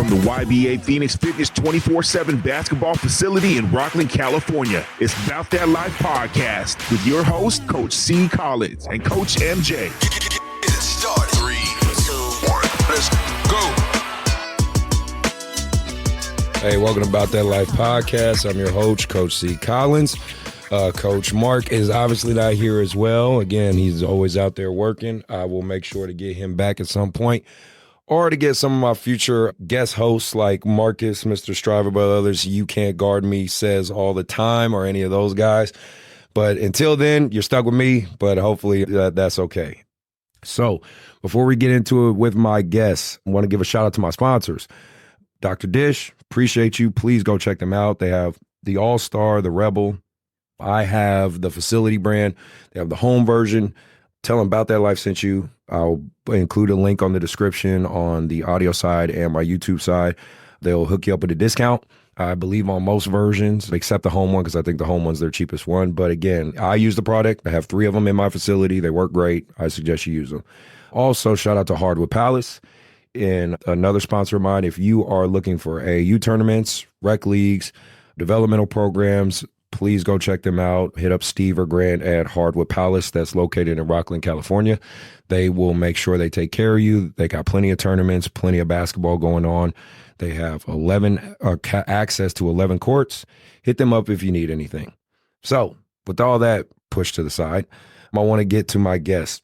from the YBA Phoenix Fitness 24/7 basketball facility in Rockland, California. It's About That Life podcast with your host, Coach C. Collins and Coach MJ. Get it started. 3, 2, 1, let's go. Hey, welcome to About That Life podcast. I'm your host, Coach C. Collins. Coach Mark is obviously not here as well. Again, he's always out there working. I will make sure to get him back at some point, or to get some of my future guest hosts like Marcus, Mr. Striver, but others. You can't guard me says all the time, or any of those guys. But until then, you're stuck with me, but hopefully that's okay. So before we get into it with my guests, I want to give a shout out to my sponsors. Dr. Dish, appreciate you. Please go check them out. They have the All-Star, the Rebel. I have the Facility brand. They have the home version. Tell them About That Life sent you. I'll include a link on the description on the audio side and my YouTube side. They'll hook you up with a discount, I believe, on most versions, except the home one, because I think the home one's their cheapest one. But again, I use the product. I have 3 of them in my facility. They work great. I suggest you use them. Also, shout out to Hardwood Palace. And another sponsor of mine, if you are looking for AAU tournaments, rec leagues, developmental programs, please go check them out. Hit up Steve or Grant at Hardwood Palace. That's located in Rockland, California. They will make sure they take care of you. They got plenty of tournaments, plenty of basketball going on. They have access to 11 courts. Hit them up if you need anything. So with all that pushed to the side, I want to get to my guest.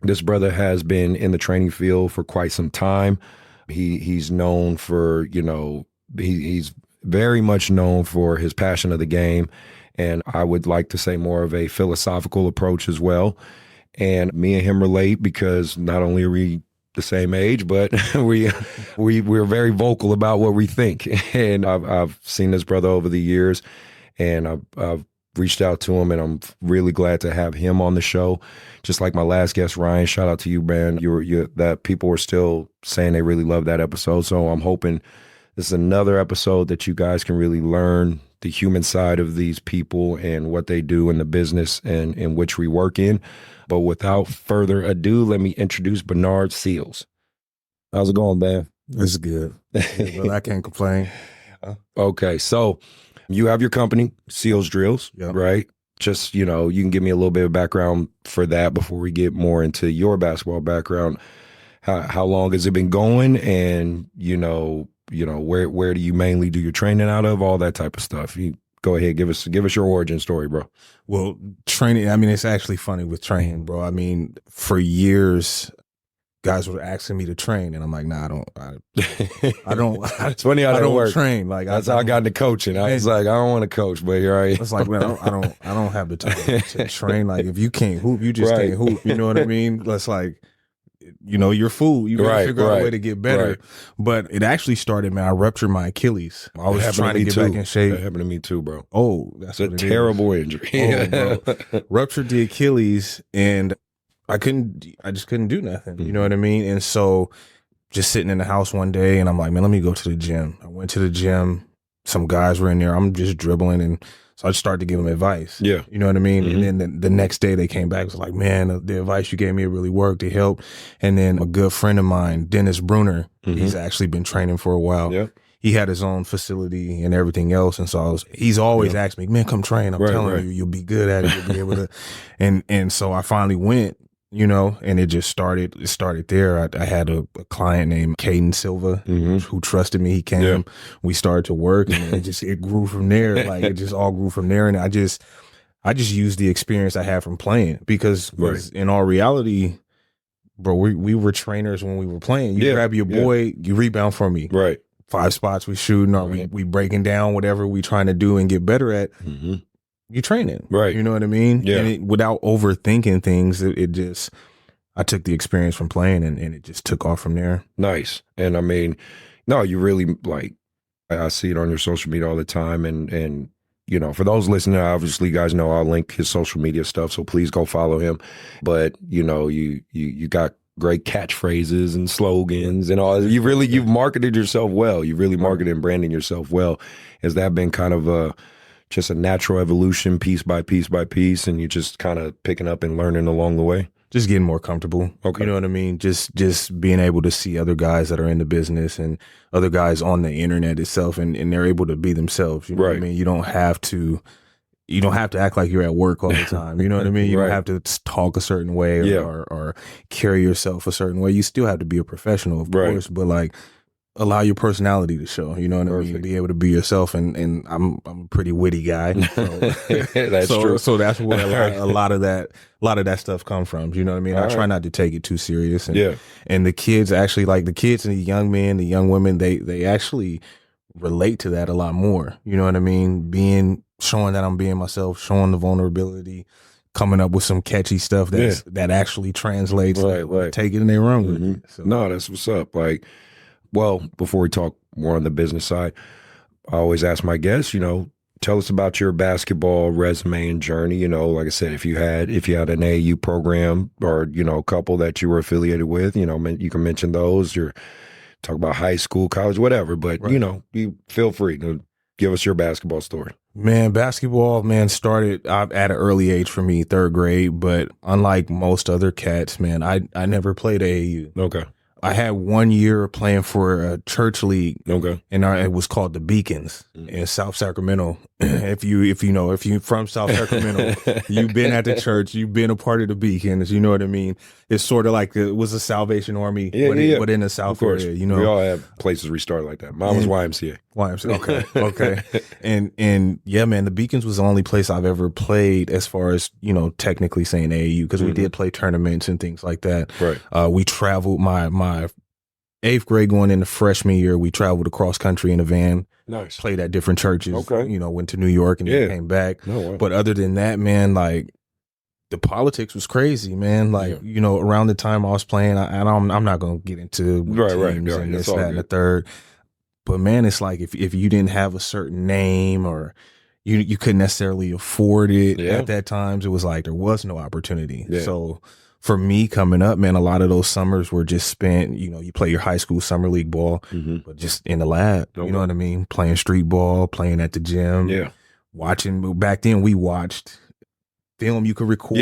This brother has been in the training field for quite some time. He's known for, he's very much known for his passion of the game. And I would like to say more of a philosophical approach as well. And me and him relate because not only are we the same age, but we're very vocal about what we think. And I've seen this brother over the years, and I've reached out to him, and I'm really glad to have him on the show. Just like my last guest, Ryan, shout out to you, man. That people were still saying they really loved that episode. So I'm hoping this is another episode that you guys can really learn the human side of these people and what they do in the business and in which we work in. But without further ado, let me introduce Bernard Seals. How's it going, man? It's good. Well, I can't complain. Okay, so you have your company, Seals Drills, Yep. right? Just, you can give me a little bit of background for that before we get more into your basketball background. How long has it been going? And, where do you mainly do your training out of? All that type of stuff. You go ahead, give us your origin story, bro. Well, training, it's actually funny with training, bro. For years, guys were asking me to train, and I'm like, nah, I don't. It's funny how I that don't works. train. That's how I got into coaching. I was like, I don't want to coach, but you're right. It's like, man, I don't have the time to train. Like, if you can't hoop, you just can't hoop. You know what I mean? That's like, you're fool. You gotta figure out a way to get better. Right. But it actually started, man. I ruptured my Achilles. I was trying to get back in shape. That happened to me too, bro. Oh, that's a terrible injury. Oh, bro. Ruptured the Achilles, and I just couldn't do nothing. You know what I mean? And so just sitting in the house one day, and I'm like, man, let me go to the gym. I went to the gym. Some guys were in there. I'm just dribbling, and so I just started to give them advice. Yeah. You know what I mean? Mm-hmm. And then the next day they came back. It was like, man, the advice you gave me, it really worked. It helped. And then a good friend of mine, Dennis Bruner, he's actually been training for a while. Yeah. He had his own facility and everything else. And so he's always asked me, man, come train. I'm telling you, you'll be good at it. You'll be able to. And so I finally went, and it just started. It started there. I had a client named Caden Silva who trusted me. He came. Yeah. We started to work, and it grew from there. Like, it just all grew from there. And I just used the experience I had from playing because in all reality, bro, we were trainers when we were playing. You grab your boy, you rebound for me. Right. 5 spots we shooting, or we breaking down whatever we trying to do and get better at. You training. Right. You know what I mean? Yeah. And without overthinking things, I took the experience from playing and it just took off from there. Nice. And no, you really, I see it on your social media all the time. And for those listening, obviously you guys know I'll link his social media stuff, so please go follow him. But, you got great catchphrases and slogans and all. You've marketed yourself well. You really marketed and branding yourself well. Has that been kind of just a natural evolution, piece by piece by piece, and you just kind of picking up and learning along the way? Just getting more comfortable. Okay. You know what I mean? Just being able to see other guys that are in the business and other guys on the internet itself, and they're able to be themselves. You know what I mean? You don't have to act like you're at work all the time. You know what I mean? You don't have to talk a certain way or carry yourself a certain way. You still have to be a professional, of course, but like allow your personality to show. You know what I mean? Be able to be yourself. And I'm a pretty witty guy. So, that's true. So that's where a lot of that stuff comes from. You know what I mean? I try not to take it too serious. And, and the kids actually, like the kids and the young men, the young women, they actually relate to that a lot more. You know what I mean? Showing that I'm being myself, showing the vulnerability, coming up with some catchy stuff that actually translates. Right. Take it and they run with it. So. No, that's what's up. Like, well, before we talk more on the business side, I always ask my guests, tell us about your basketball resume and journey. Like I said, if you had an AAU program or, a couple that you were affiliated with, you can mention those or talk about high school, college, whatever. But, you feel free to give us your basketball story. Man, basketball, started at an early age for me, 3rd grade. But unlike most other cats, man, I never played AAU. Okay. I had 1 year playing for a church league. Okay. And it was called the Beacons in South Sacramento. If you're from South Sacramento, you've been at the church, you've been a part of the Beacons, you know what I mean? It's sort of like it was a Salvation Army, but in the South area, We all have places we started like that. Mine was YMCA. Okay. And yeah, man, the Beacons was the only place I've ever played as far as, technically saying AAU, because we did play tournaments and things like that. Right. We traveled my 8th grade going into freshman year, we traveled across country in a van. Nice. Played at different churches. Okay. Went to New York and then came back. Oh, wow. But other than that, man, like the politics was crazy, man. Like, around the time I was playing, I'm not going to get into teams and this, that, and the third. But man, it's like if you didn't have a certain name or you couldn't necessarily afford it at that time, it was like there was no opportunity. Yeah. So for me coming up, man, a lot of those summers were just spent, you play your high school summer league ball, but just in the lab, you know what I mean? Playing street ball, playing at the gym, watching. Back then we watched film you could record,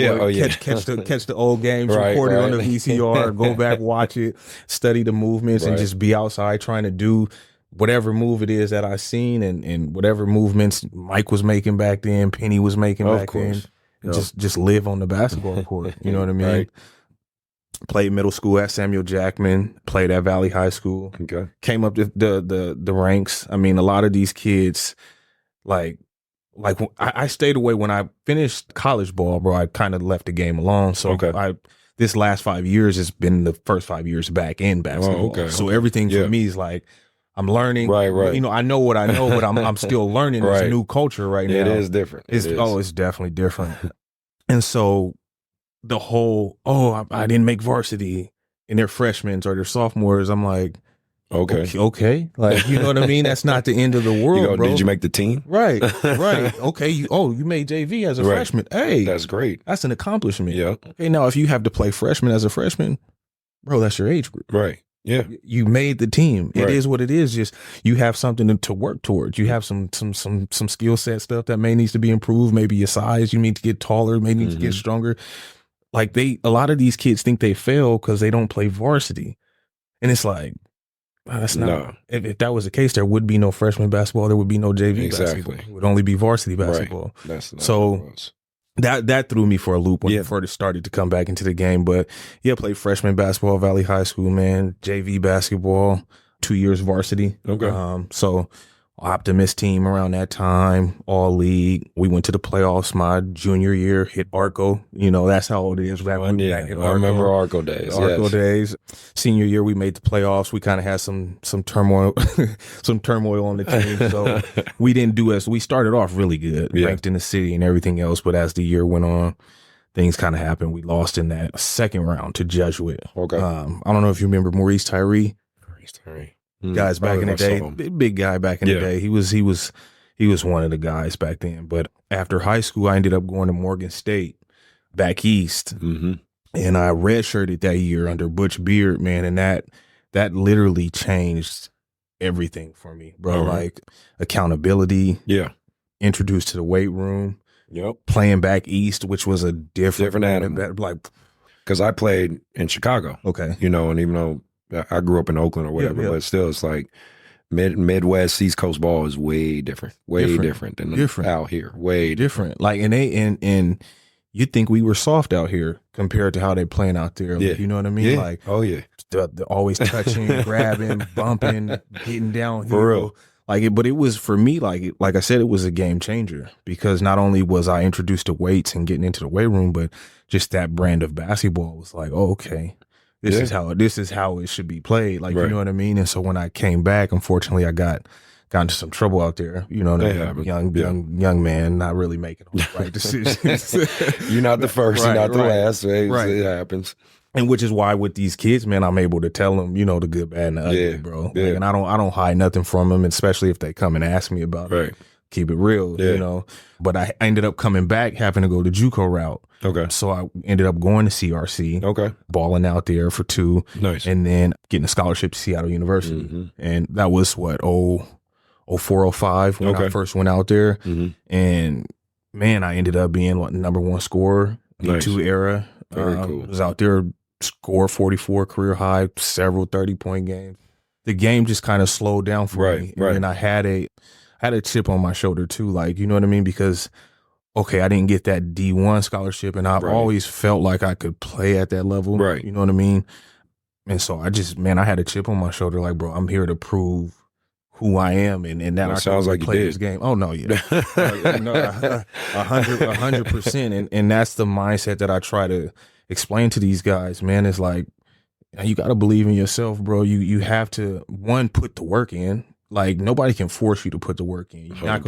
catch the old games, record it on the VCR, go back, watch it, study the movements, and just be outside trying to do whatever move it is that I seen and whatever movements Mike was making back then, Penny was making back then. Just live on the basketball court. You know what I mean? Right. Played middle school at Samuel Jackman, played at Valley High School. Okay. Came up the ranks. I mean, a lot of these kids, like I stayed away when I finished college ball, bro. I kind of left the game alone. So this last 5 years has been the first 5 years back in basketball. So everything for me is like, I'm learning. Right. I know what I know, but I'm still learning this new culture right now. It is different. It's definitely different. And so the whole, I didn't make varsity and they're freshmen or they're sophomores. I'm like, okay. Like, you know what I mean? That's not the end of the world, bro. Did you make the team? Right. Okay. You made JV as a freshman. Hey, that's great. That's an accomplishment. Yeah. Okay. Now, if you have to play freshman as a freshman, bro, that's your age group. Right. Yeah. You made the team. It is what it is. Just you have something to work towards. You have some skill set stuff that may needs to be improved. Maybe your size, you need to get taller, maybe need to get stronger. Like a lot of these kids think they fail because they don't play varsity. And it's like, that's not. No. If that was the case, there would be no freshman basketball. There would be no JV basketball. It would only be varsity basketball. Right. That's not so that threw me for a loop when I first started to come back into the game. But played freshman basketball, Valley High School, man. JV basketball, 2 years varsity. Okay. So Optimist team around that time, all league. We went to the playoffs my junior year, hit Arco. That's how old it is. I remember Arco days. Arco days. Senior year, we made the playoffs. We kind of had some turmoil, some turmoil on the team. So we didn't do as we started off really good, ranked in the city and everything else. But as the year went on, things kind of happened. We lost in that second round to Jesuit. Okay. I don't know if you remember Maurice Tyree. Guys back in the day, big guy back in the day. He was one of the guys back then. But after high school, I ended up going to Morgan State back east, and I redshirted that year under Butch Beard, man, and that literally changed everything for me, bro. Like accountability, introduced to the weight room, playing back east, which was a different animal. Like because I played in Chicago. Okay. You know, and even though I grew up in Oakland or whatever, Yeah. but still, it's like Midwest, East Coast ball is way different than out here. Way different. Like, and you'd think we were soft out here compared to how they playing out there. Yeah. Like, you know what I mean? Yeah. Like, oh yeah, the always touching, grabbing, bumping, getting down. For real. Like, but it was for me, like I said, it was a game changer because not only was I introduced to weights and getting into the weight room, but just that brand of basketball was like, oh, okay, this is how it should be played. Like, you know what I mean? And so when I came back, unfortunately, I got into some trouble out there. You know, young man, not really making all the right decisions. You're not the first, you're not the last. Right? It happens. And which is why with these kids, man, I'm able to tell them, you know, the good, bad, and the ugly, bro. Yeah. Like, and I don't hide nothing from them, especially if they come and ask me about it. Keep it real, you know. But I ended up coming back, having to go the JUCO route. Okay. So I ended up going to CRC. Okay. Balling out there for 2. Nice. And then getting a scholarship to Seattle University. Mm-hmm. And that was what, 04, 05 when I first went out there. Mm-hmm. And man, I ended up being number 1 scorer in D2 era. Very cool. Was out there, score 44 career high, several 30-point games. The game just kind of slowed down for me. And then I had a chip on my shoulder too, like, you know what I mean? Because, okay, I didn't get that D1 scholarship, and I've always felt like I could play at that level. Right. You know what I mean? And so I had a chip on my shoulder, like, bro, I'm here to prove who I am, and that I sounds like play you did. this game. Oh no, yeah, 100%, and that's the mindset that I try to explain to these guys. Man, it's like, you got to believe in yourself, bro. You have to, one, put the work in. Like, nobody can force you to put the work in. You're not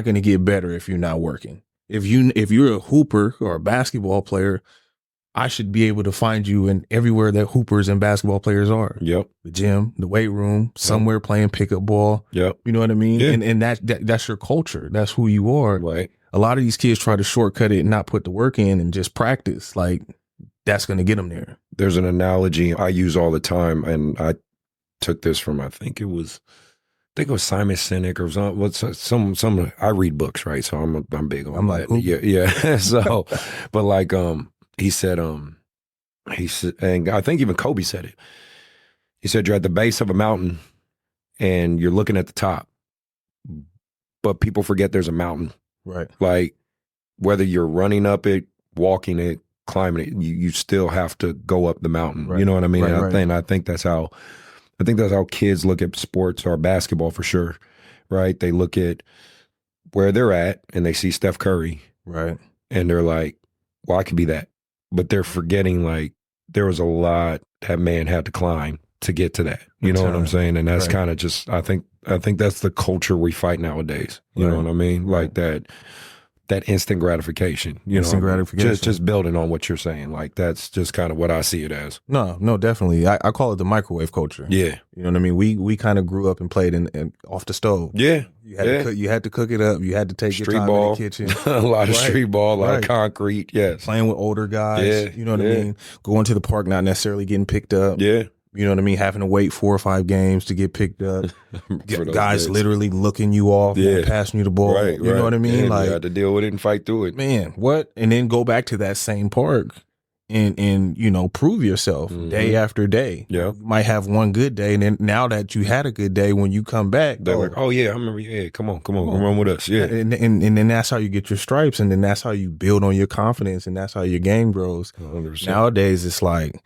gonna get better if you're not working. If you're a hooper or a basketball player, I should be able to find you in everywhere that hoopers and basketball players are. Yep. The gym, the weight room, somewhere playing pickup ball. Yep. You know what I mean? Yeah. And that's your culture. That's who you are. Right. A lot of these kids try to shortcut it and not put the work in and just practice. Like, that's going to get them there. There's an analogy I use all the time, and I took this from, I think it was Simon Sinek or some. I read books, right? So I'm big on. I'm like, that. Yeah. So, but like, he said, and I think even Kobe said it. He said, you're at the base of a mountain, and you're looking at the top, but people forget there's a mountain. Right. Like, whether you're running up it, walking it, climbing it, you still have to go up the mountain. Right. You know what I mean? Right. I think that's how kids look at sports or basketball for sure. Right? They look at where they're at and they see Steph Curry. Right. And they're like, well, I could be that. But they're forgetting, like, there was a lot that man had to climb to get to that. You know what I'm saying? And that's kind of just, I think that's the culture we fight nowadays. You know what I mean? Like that instant gratification. Instant gratification. Just building on what you're saying. Like, that's just kind of what I see it as. No, definitely. I call it the microwave culture. Yeah. You know what I mean? We kind of grew up and played in off the stove. Yeah. You had to cook it up. You had to take street your time ball in the kitchen. A lot of street ball, a lot of concrete. Yes. Playing with older guys. Yeah. You know what I mean? Going to the park, not necessarily getting picked up. Yeah. You know what I mean? Having to wait 4 or 5 games to get picked up. Guys literally looking you off, passing you the ball. Right, you know what I mean? Like, you had to deal with it and fight through it. Man, what? And then go back to that same park and you know, prove yourself day after day. Yeah. You might have one good day, and then now that you had a good day, when you come back, they're like, oh yeah, I remember. Yeah, come on, run with us. Yeah. And then that's how you get your stripes, and then that's how you build on your confidence, and that's how your game grows. 100%. Nowadays, it's like,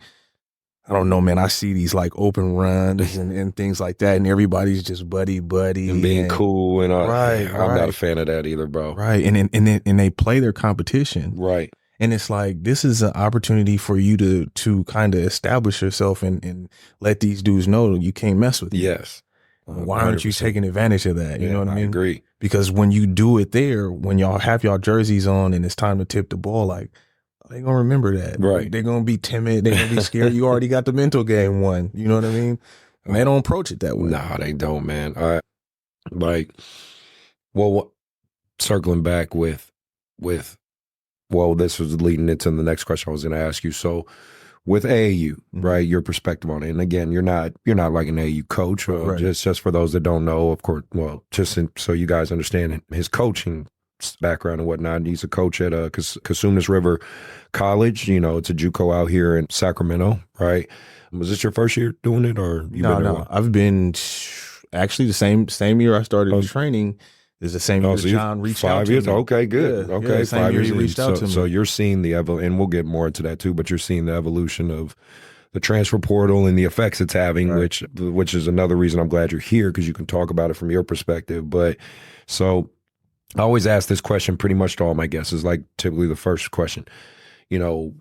I don't know, man. I see these like open runs and things like that, and everybody's just buddy and being cool and all. Right, I'm not a fan of that either, bro. Right, and they play their competition. Right. And it's like, this is an opportunity for you to kind of establish yourself and let these dudes know you can't mess with them. Yes. Why aren't you taking advantage of that? You know what I mean? I agree. Because when you do it there, when y'all have y'all jerseys on and it's time to tip the ball, like, they gonna remember that. Right. They're gonna be timid. They're gonna be scared. You already got the mental game won. You know what I mean? And they don't approach it that way. Nah, they don't, man. Circling back with this was leading into the next question I was going to ask you. So with AAU, right, your perspective on it. And again, you're not like an AAU coach, just for those that don't know, of course, well, so you guys understand, his coaching sports background and whatnot. He's a coach at Cosumnes River College. You know, it's a JUCO out here in Sacramento, right? Was this your first year doing it, or you been there? No. I've been actually the same year I started training. Is the same year so John reached 5 out to years? me. Okay, good. Okay, same 5 year years. he reached out to me. So you're seeing the and we'll get more into that too. But you're seeing the evolution of the transfer portal and the effects it's having, Right. which is another reason I'm glad you're here, because you can talk about it from your perspective. But so I always ask this question pretty much to all my guests. It's like typically the first question. You know,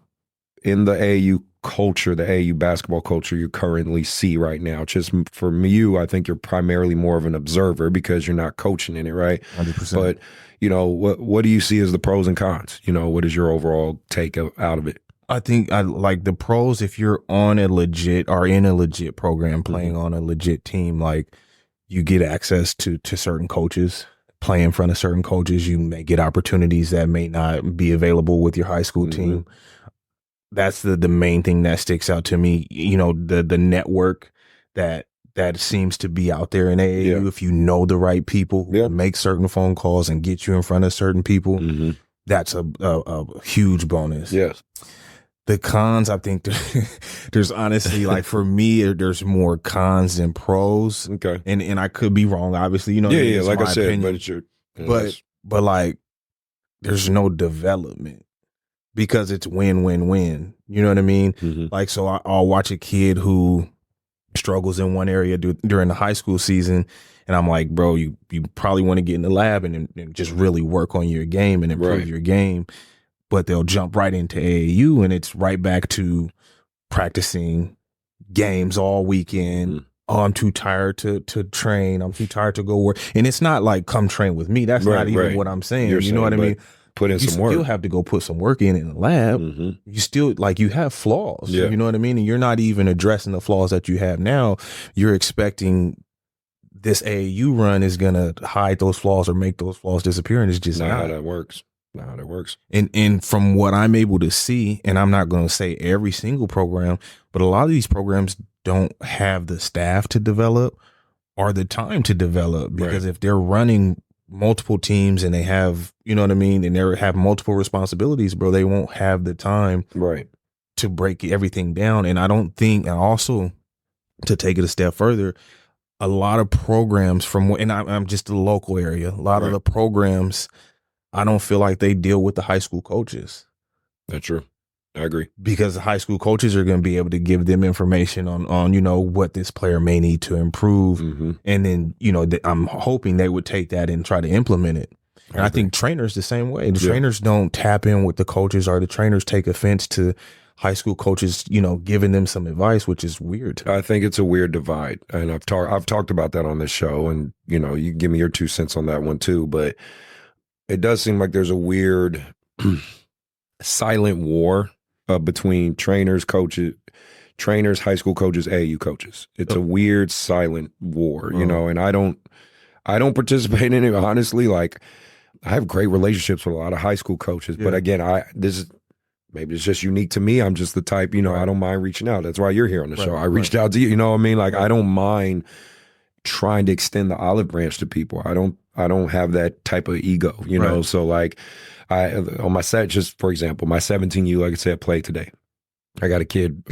in the AAU culture, the AAU basketball culture you currently see right now, just for you, I think you're primarily more of an observer because you're not coaching in it, right? 100%. But, you know, what do you see as the pros and cons? You know, what is your overall take out of it? I think I like the pros. If you're on a legit or in a legit program, playing on a legit team, like you get access to certain coaches, play in front of certain coaches. You may get opportunities that may not be available with your high school team. That's the main thing that sticks out to me. You know, the network that seems to be out there in AAU. Yeah. If you know the right people, Yeah. make certain phone calls and get you in front of certain people, that's a huge bonus. Yes. The cons, I think there's honestly, like for me, there's more cons than pros. Okay. And I could be wrong, obviously. You know, Yeah. it's Like I my said, opinion. but it's your. But like, there's no development because it's win. You know what I mean? Like, so I'll watch a kid who struggles in one area during the high school season, and I'm like, bro, you probably want to get in the lab and just really work on your game and improve your game. But they'll jump right into AAU, and it's right back to practicing games all weekend. Oh, I'm too tired to train. I'm too tired to go work. And it's not like come train with me. That's not even what I'm saying. You're you know what I mean? Put in You some work. still have to go put some work in the lab. You still, like, you have flaws. Yeah. You know what I mean? And you're not even addressing the flaws that you have now. You're expecting this AAU run is going to hide those flaws or make those flaws disappear. And it's just Not not. how that works. Not how that works. And from what I'm able to see, and I'm not going to say every single program, but a lot of these programs don't have the staff to develop or the time to develop, because if they're running multiple teams and they have, you know what I mean, and they have multiple responsibilities, bro, they won't have the time to break everything down. And I don't think, and also to take it a step further, a lot of programs and I'm just the local area, a lot of the programs, I don't feel like they deal with the high school coaches. That's true. I agree. Because the high school coaches are going to be able to give them information on you know, what this player may need to improve. And then, you know, I'm hoping they would take that and try to implement it. And I think trainers the same way. The trainers don't tap in with the coaches, or the trainers take offense to high school coaches, you know, giving them some advice, which is weird. I think it's a weird divide. And I've talked about that on this show, and, you know, you can give me your 2 cents on that one too. But it does seem like there's a weird silent war between trainers, coaches, high school coaches, AAU coaches. It's a weird silent war, you know, and I don't participate in it, honestly. Like, I have great relationships with a lot of high school coaches, but again, maybe it's just unique to me. I'm just the type, you know, I don't mind reaching out. That's why you're here on the show. I reached out to you, you know what I mean? Like, I don't mind trying to extend the olive branch to people. I don't have that type of ego, you know? So like, on my set, just for example, my 17U, like I said, played today. I got a kid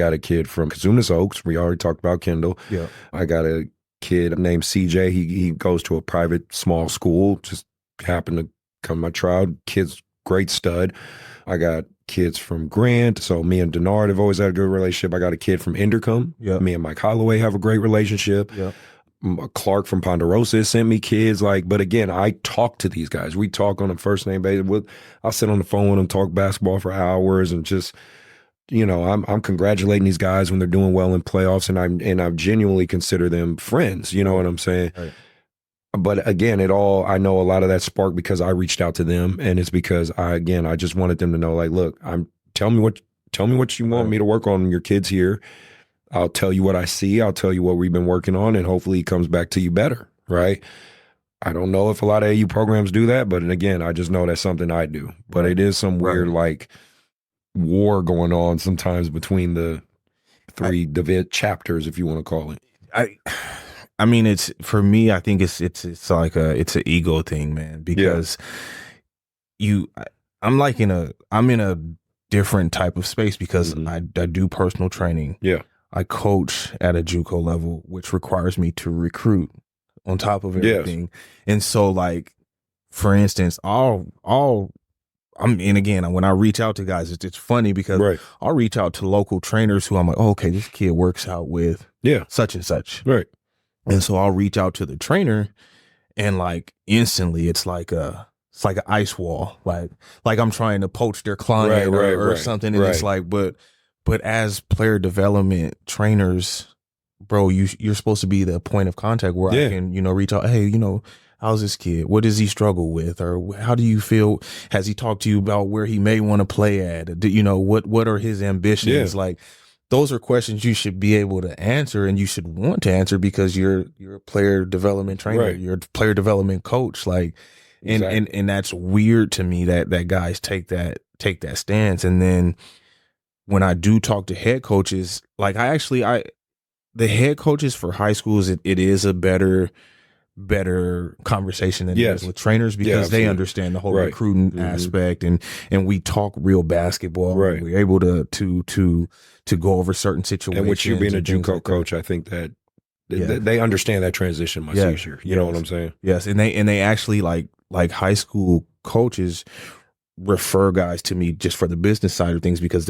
from Cosumnes Oaks. We already talked about Kendall. Yeah. I got a kid named CJ. He goes to a private small school. Just happened to come my trial. Kid's great stud. I got kids from Grant. So me and Denard have always had a good relationship. I got a kid from Indercom. Yeah. Me and Mike Holloway have a great relationship. Yeah. Clark from Ponderosa sent me kids, like, but again, I talk to these guys. We talk on a first name basis. I'll sit on the phone with them, talk basketball for hours, and just, you know, I'm congratulating these guys when they're doing well in playoffs, and I genuinely consider them friends. You know what I'm saying? Right. But again, I know a lot of that sparked because I reached out to them, and it's because I just wanted them to know, like, look, tell me what you want me to work on. Your kids here. I'll tell you what I see. I'll tell you what we've been working on, and hopefully it comes back to you better, right? I don't know if a lot of AU programs do that, but again, I just know that's something I do. But it is some weird, like, war going on sometimes between the three chapters, if you want to call it. I mean, it's, for me, I think it's like it's an ego thing, man, because I'm like I'm in a different type of space because I do personal training. Yeah. I coach at a JUCO level, which requires me to recruit on top of everything. Yes. And so, like, for instance, and again, when I reach out to guys, it's funny because I'll reach out to local trainers who I'm like, oh, okay, this kid works out with such and such. Right. And so I'll reach out to the trainer and like instantly it's like an ice wall. Like I'm trying to poach their client or something. And it's like, but as player development trainers, bro, you're supposed to be the point of contact where I can, reach out. Hey, how's this kid? What does he struggle with? Or how do you feel? Has he talked to you about where he may want to play at? What are his ambitions? Like, those are questions you should be able to answer and you should want to answer because you're a player development trainer. You're a player development coach. Like, and that's weird to me that guys take that stance. And then when I do talk to head coaches, like the head coaches for high schools, it is a better conversation than it is with trainers because they understand the whole recruiting aspect and we talk real basketball. Right. We're able to go over certain situations. And with you being a JUCO coach, I think that they understand that transition much easier. You know what I'm saying? Yes. And they actually like high school coaches refer guys to me just for the business side of things because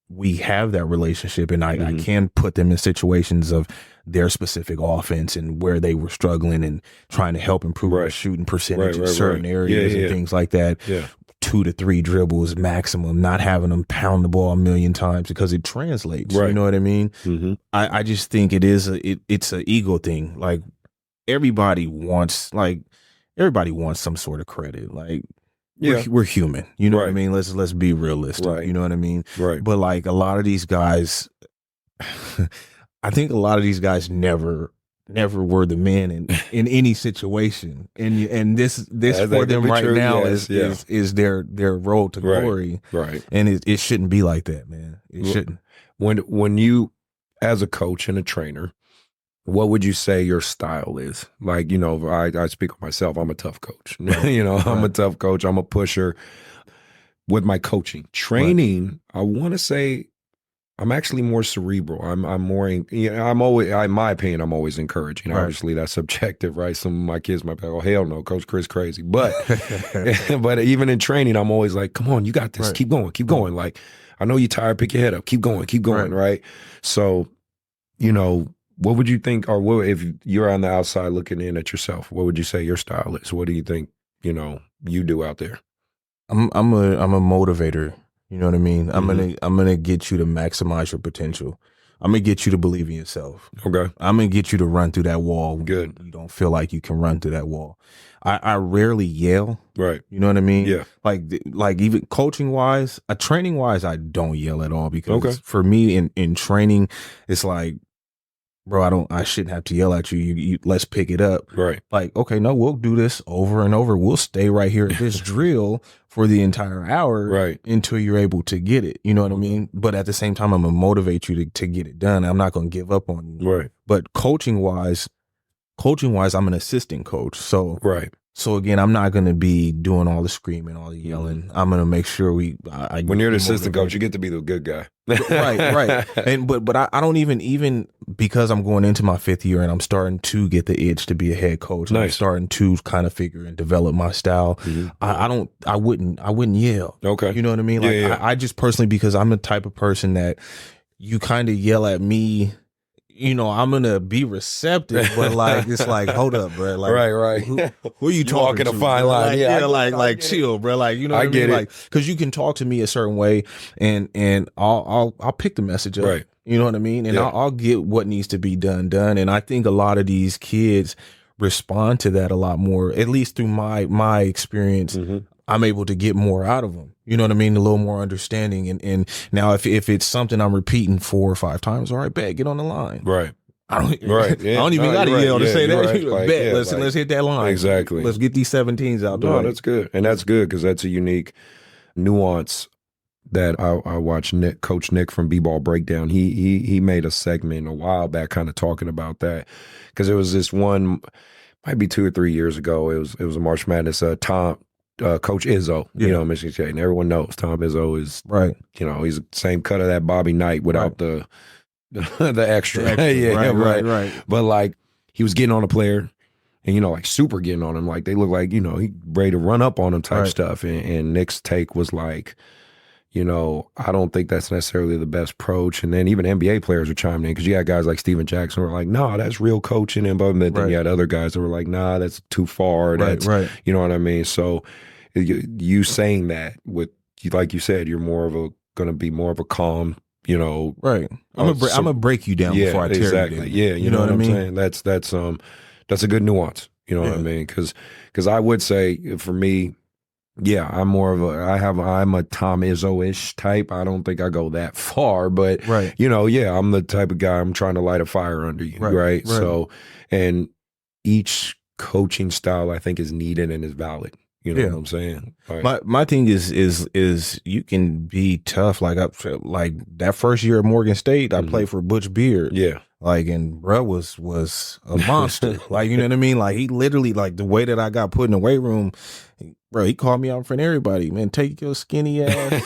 we have that relationship and I can put them in situations of their specific offense and where they were struggling and trying to help improve their shooting percentage in certain areas and things like that. Yeah. 2 to 3 dribbles maximum, not having them pound the ball a million times because it translates. You know what I mean? Mm-hmm. I just think it's an ego thing. Like everybody wants some sort of credit. Like, we're human. You know what I mean? Let's be realistic. Right. You know what I mean? Right. But like a lot of these guys, I think a lot of these guys never were the man in any situation. And this for them right now is their road to glory. Right. And it shouldn't be like that, man. It shouldn't. When you, as a coach and a trainer, what would you say your style is? Like, I speak of myself. I'm a tough coach. I'm a tough coach. I'm a pusher with my coaching. Training, I want to say I'm actually more cerebral. I'm more, I'm always, in my opinion, I'm always encouraging. Obviously, that's subjective, right? Some of my kids might be like, oh, hell no, Coach Chris crazy. But but even in training, I'm always like, come on, you got this. Keep going. Like, I know you're tired. Pick your head up. Keep going, right? So, what would you think, or what, if you're on the outside looking in at yourself, what would you say your style is? What do you think, you do out there? I'm a motivator. You know what I mean? I'm gonna get you to maximize your potential. I'm gonna get you to believe in yourself. Okay. I'm gonna get you to run through that wall. Good. You don't feel like you can run through that wall. I rarely yell. Right. You know what I mean? Yeah. Like even coaching wise, training wise, I don't yell at all because for me in training, it's like, bro, I shouldn't have to yell at you. You let's pick it up. Right. Like, okay, no, we'll do this over and over. We'll stay right here at this drill for the entire hour until you're able to get it. You know what I mean? But at the same time, I'm going to motivate you to get it done. I'm not going to give up on you. Right. But coaching wise, I'm an assistant coach. So So again, I'm not going to be doing all the screaming, all the yelling. I'm going to make sure when you're an assistant coach, you get to be the good guy. Right. And but I don't even because I'm going into my 5th year and I'm starting to get the itch to be a head coach. Nice. I'm starting to kind of figure and develop my style. Mm-hmm. I wouldn't yell. Okay. You know what I mean? Like I just personally, because I'm the type of person that you kind of yell at me, I'm gonna be receptive, but like it's like, hold up, bro. Like, right. Who are you talking to? Walking a fine line, like chill, bro. Like, you know, what I get mean? Like, because you can talk to me a certain way, and I'll pick the message up. Right. You know what I mean? And I'll get what needs to be done. And I think a lot of these kids respond to that a lot more, at least through my experience. Mm-hmm. I'm able to get more out of them. You know what I mean? A little more understanding. And now if it's something I'm repeating 4 or 5 times, all right, bet, get on the line. Right. I don't even got to yell to say that. Right. Bet, let's hit that line. Exactly. Let's get these 17s out there. No, that's good. And that's good because that's a unique nuance that I watched Coach Nick from B-Ball Breakdown. He made a segment a while back kind of talking about that because it was this one, might be 2 or 3 years ago. It was a March Madness. Tom Coach Izzo, Yeah. you know, Michigan State, and everyone knows Tom Izzo is, Right. you know, he's the same cut of that Bobby Knight without the extra. Yeah, right. But like, he was getting on a player, and, you know, like super getting on him. Like, they look like, you know, he ready to run up on him type Right. stuff. And Nick's take was like, you know, I don't think that's necessarily the best approach. And then even NBA players were chiming in, because you had guys like Steven Jackson who were like, no, that's real coaching. And but then Right. you had other guys that were like, nah, that's too far. That's, Right. you know what I mean? So you saying that with, like you said, you're going to be more of a calm, you know. Right. I'm gonna break you down before I tear exactly. you down. Yeah, you know what I I'm mean? saying? That's a good nuance. You know what I mean? Because I would say for me, yeah, I'm more of I'm a Tom Izzo-ish type. I don't think I go that far, but Right. you know, yeah, I'm the type of guy, I'm trying to light a fire under you, right? So, and each coaching style I think is needed and is valid. You know what I'm saying? Like, My thing is you can be tough. Like that first year at Morgan State, I played for Butch Beard. yeah, Like, and bro was a monster. Like, you know what I mean? Like, he literally, like, the way that I got put in the weight room, bro, he called me out in front of everybody. Man, take your skinny ass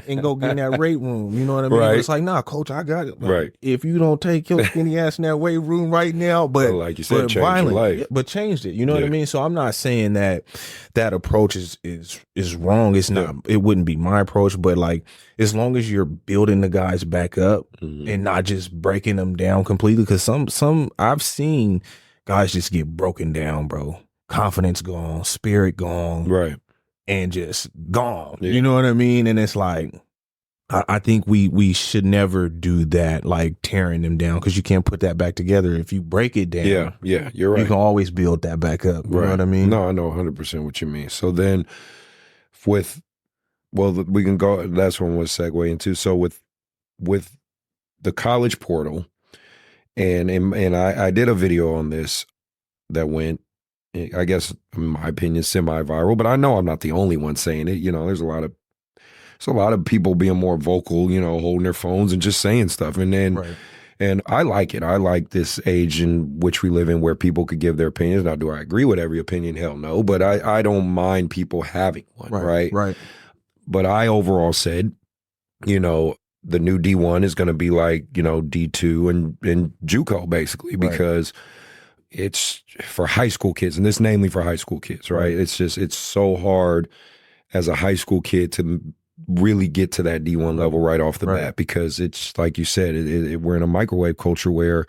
and go get in that weight room. You know what I mean? Right. It's like, nah, coach, I got it. Like, Right. if you don't take your skinny ass in that weight room right now, but Well, like you said, but change your violent, life. yeah, but changed it. You know what I Yeah. mean? So I'm not saying that approach is wrong. It's not. It wouldn't be my approach, but like, as long as you're building the guys back up and not just breaking them down completely, because some I've seen guys just get broken down, bro. Confidence gone, spirit gone, right. and just gone. Yeah. You know what I mean? And it's like, I think we should never do that, like tearing them down, because you can't put that back together. If you break it down, Yeah, you're right. you can always build that back up. You know what I mean? No, I know 100% what you mean. So then we can go, that's one we'll segue into. So with the college portal, and I did a video on this that went, I guess, in my opinion, semi-viral, but I know I'm not the only one saying it. You know, there's a lot of people being more vocal, you know, holding their phones and just saying stuff. And then, Right. and I like it. I like this age in which we live in where people could give their opinions. Now, do I agree with every opinion? Hell no. But I don't mind people having one, right? Right. But I overall said, you know, the new D1 is going to be like, you know, D2 and JUCO basically, because it's for high school kids, and this namely for high school kids, right? It's just, it's so hard as a high school kid to really get to that D1 level right off the bat, because it's like you said, we're in a microwave culture where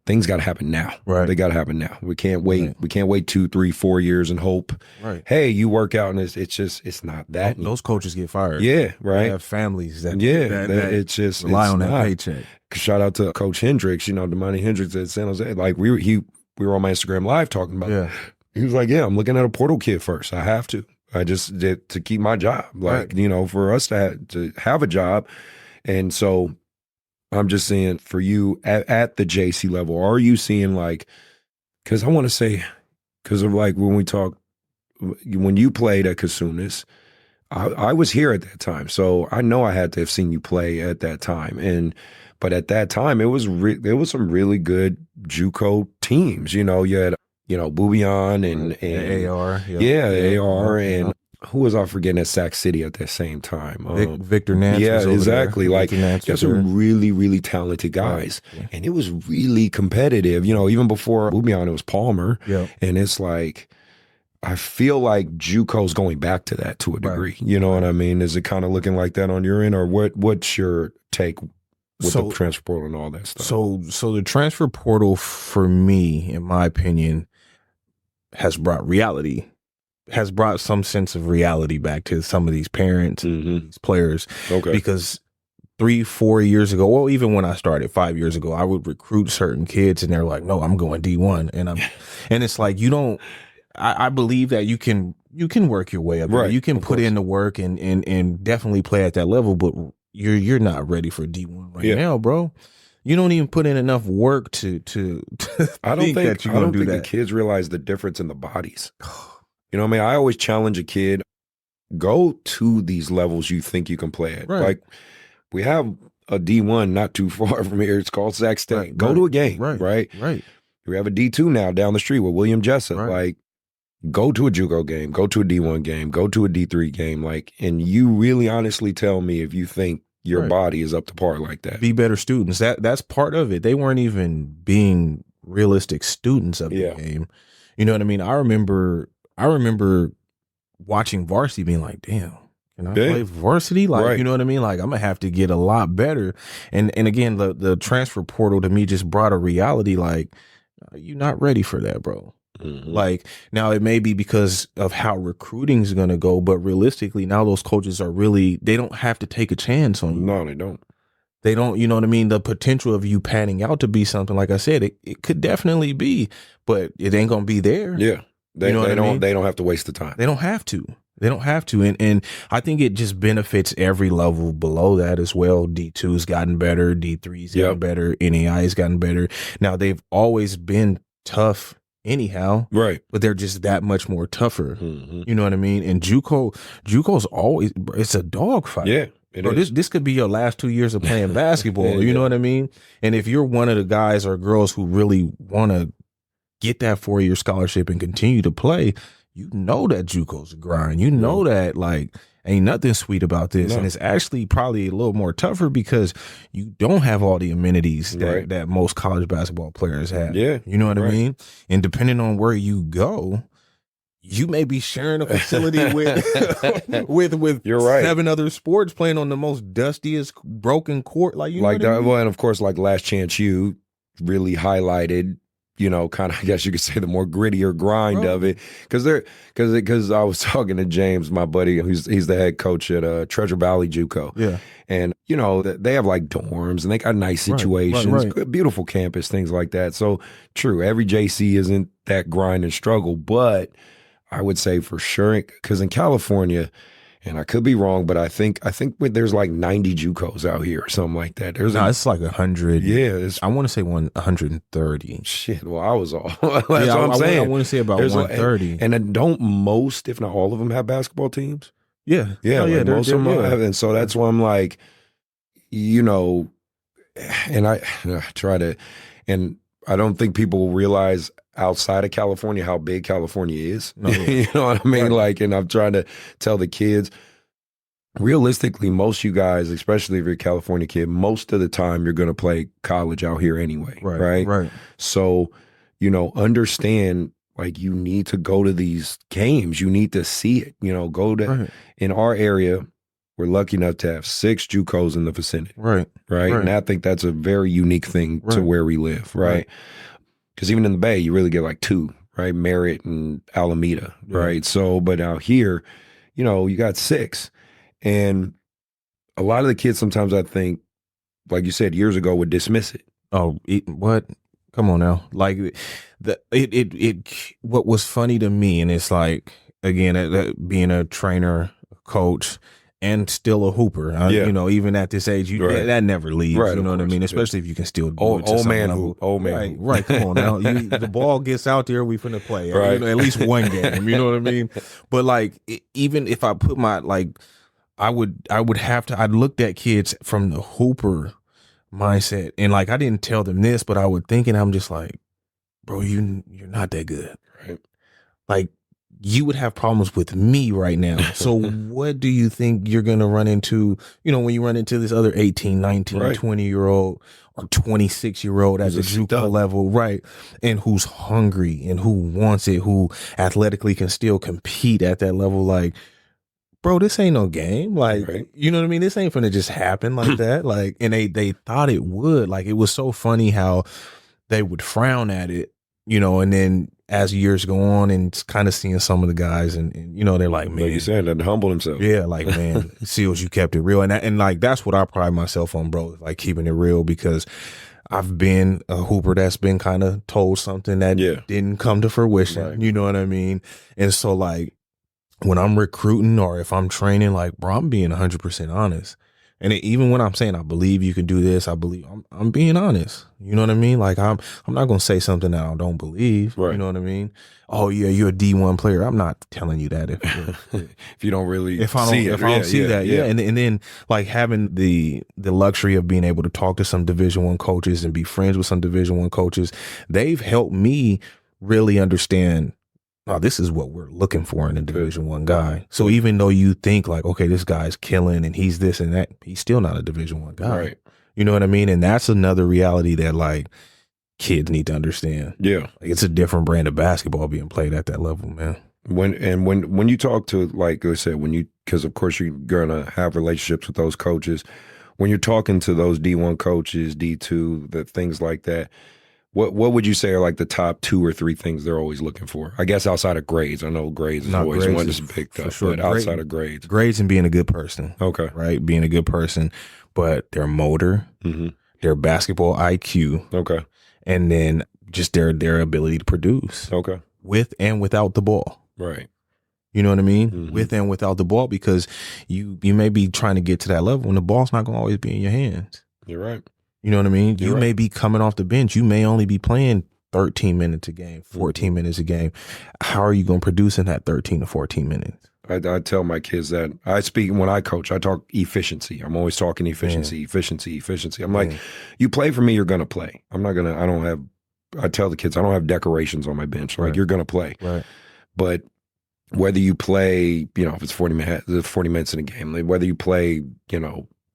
things got to happen now. Right. They got to happen now. We can't wait. Right. We can't wait 2, 3, 4 years and hope. Right. Hey, you work out, and it's not that. Those coaches get fired. Yeah. Right. They have families that It's just rely on that not. paycheck. Shout out to Coach Hendricks, you know, Damani Hendricks at San Jose. Like we were on my Instagram Live talking about it. He was like, yeah, I'm looking at a portal kid first. I have to. I just did to keep my job. Like, you know, for us to have a job. And so I'm just saying, for you at the JC level, are you seeing, like, because I want to say, because of like when you played at Casunas, I was here at that time. So I know I had to have seen you play at that time. But at that time, there was some really good JUCO teams. You know, you had, you know, Boubion and AR. AR, and who was I forgetting at Sac City at that same time? Victor Nance. Yeah, was over exactly. there. Like, Victor Nance you have was there. some really, really talented guys. And it was really competitive. You know, even before Boubion, it was Palmer. Yeah. And it's like, I feel like JUCO's going back to that to a degree. You know what I mean? Is it kind of looking like that on your end? Or what's your take with the transfer portal and all that stuff? So the transfer portal, for me, in my opinion, has brought some sense of reality back to some of these parents, these players. Okay. Because 3-4 years ago, well, even when I started 5 years ago, I would recruit certain kids and they're like, no, I'm going D1. And it's like, you don't, I believe that you can work your way up there. Right, You can of put course. in the work and definitely play at that level, but you're not ready for D1 right now, bro. You don't even put in enough work to I don't think that you're going to do the that. kids realize the difference in the bodies. You know what I mean? I always challenge a kid, go to these levels you think you can play at. Right. Like, we have a D1 not too far from here. It's called Sac State. Right, go right, to a game, right, right? Right. We have a D2 now down the street with William Jessup. Right. Like, go to a JUCO game, go to a D1 game, go to a D3 game, like, and you really honestly tell me if you think your Right. body is up to par like that. Be better students. That's part of it. They weren't even being realistic students of Yeah. the game. You know what I mean? I remember watching varsity being like, damn, can I Yeah. play varsity? Like, Right. you know what I mean? Like, I'm gonna have to get a lot better. And again, the transfer portal to me just brought a reality like, you're not ready for that, bro. Mhm. Like, now it may be because of how recruiting is going to go, but realistically, now those coaches are really, they don't have to take a chance on you. No, they don't. They don't, you know what I mean? The potential of you panning out to be something, like I said, it could definitely be, but it ain't going to be there. Yeah. They, You know what I don't mean? they don't have to waste the time. They don't have to. They don't have to. And I think it just benefits every level below that as well. D2's gotten better. D3's gotten Yep. better. NAI's gotten better. Now, they've always been tough anyhow, Right. but they're just that much more tougher. Mhm. You know what I mean? And JUCO's always, it's a dogfight. Yeah. It Bro, is. this could be your last 2 years of playing basketball. Yeah, You know yeah. what I mean? And if you're one of the guys or girls who really want to get that 4-year scholarship and continue to play, you know that JUCO's a grind. You know that like ain't nothing sweet about this. No. And it's actually probably a little more tougher because you don't have all the amenities that, Right. that most college basketball players have. Yeah. You know what I Right. mean? And depending on where you go, you may be sharing a facility with You're right. 7 other sports playing on the most dustiest broken court. Like, you know Like what I that. mean? Well, and of course, like Last Chance U really highlighted, you know, kind of, I guess you could say the more grittier grind Bro. of it. Because I was talking to James, my buddy, he's the head coach at Treasure Valley JUCO. Yeah. And, you know, they have like dorms and they got nice Right, situations, right. good, beautiful campus, things like that. So true, every JC isn't that grind and struggle, but I would say for sure, because in California, and I could be wrong, but I think there's like 90 JUCOs out here or something like that. There's No, it's like 100. yeah, it's I want to say 130. shit. Well, I was all. That's what Yeah, I'm saying. I want to say about There's 130. and then don't most, if not all of them, have basketball teams? yeah. Yeah, Oh, like most of them yeah. have, and so that's why I'm like, you know, and I try to, and I don't think people realize outside of California how big California is. No, yeah. You know what I mean? Right. Like, and I'm trying to tell the kids, realistically, most of you guys, especially if you're a California kid, most of the time you're going to play college out here anyway, right? Right. So, you know, understand, like, you need to go to these games. You need to see it. You know, go to, Right. in our area, we're lucky enough to have 6 JUCOs in the vicinity, Right. right? Right. And I think that's a very unique thing to Right. where we live, right? Right. Because even in the Bay, you really get like 2, right? Merritt and Alameda, Yeah. right? So, but out here, you know, you got 6. And a lot of the kids sometimes, I think, like you said years ago, would dismiss it. Oh, what? Come on now. Like what was funny to me, and it's like, again, being a trainer, coach, and still a hooper, Yeah. you know, even at this age, Right. that never leaves. Right, You of know what I course, mean? yeah. Especially if you can still do Old- it to old some man level. hoop, old man Right, hoop. right. Come on now. The ball gets out there, we finna play. Right. You know, at least one game. You know what I mean? But like, even if I put my I would have to. I looked at kids from the hooper mindset, and like I didn't tell them this, but I would think, and I'm just like, bro, you're not that good. Right. Like, you would have problems with me right now. So what do you think you're going to run into, you know, when you run into this other 18, 19, Right. 20-year-old or 26-year-old at the Who's a JUCO stud. level, right? And who's hungry and who wants it, who athletically can still compete at that level. Like, bro, this ain't no game. Like, Right. you know what I mean? This ain't finna just happen like that. Like, and they thought it would. Like, it was so funny how they would frown at it, you know, and then as years go on and kind of seeing some of the guys and you know, they're like, man, Like you said, and humble himself. yeah, like, man, Seals, you kept it real. And like, that's what I pride myself on, bro, like keeping it real, because I've been a hooper that's been kind of told something that Yeah. didn't come to fruition. Right. You know what I mean? And so like, when I'm recruiting or if I'm training, like, bro, I'm being 100% honest. And even when I'm saying I believe you can do this, I believe I'm being honest. You know what I mean? Like, I'm not gonna say something that I don't believe. Right. You know what I mean? Oh yeah, you're a D1 player. I'm not telling you that If you don't really if I don't see it. if I don't see that, yeah. And then like having the luxury of being able to talk to some Division I coaches and be friends with some Division I coaches, they've helped me really understand oh, this is what we're looking for in a Division I guy. So even though you think like, okay, this guy's killing and he's this and that, he's still not a Division I guy. Right. You know what I mean? And that's another reality that like kids need to understand. Yeah. Like, it's a different brand of basketball being played at that level, man. When you talk to, like I said, because of course you're gonna have relationships with those coaches, when you're talking to those D1 coaches, D2, the things like that, what would you say are like the top 2 or 3 things they're always looking for? I guess outside of grades. I know grades is always one that's picked up, sure. but outside of grades. Grades and being a good person. Okay. Right? Being a good person, but their motor, their basketball IQ, Okay. and then just their ability to produce. Okay. With and without the ball. Right. You know what I mean? With and without the ball, because you may be trying to get to that level and the ball's not going to always be in your hands. You're right. You know what I mean? You're you right. may be coming off the bench. You may only be playing 13 minutes a game, 14 minutes a game. How are you going to produce in that 13 to 14 minutes? I tell my kids that when I coach, I talk efficiency. I'm always talking efficiency. I'm like, you play for me, you're going to play. I tell the kids, I don't have decorations on my bench. Like, you're going to play. Right. But whether you play, if it's 40 minutes in a game, like whether you play,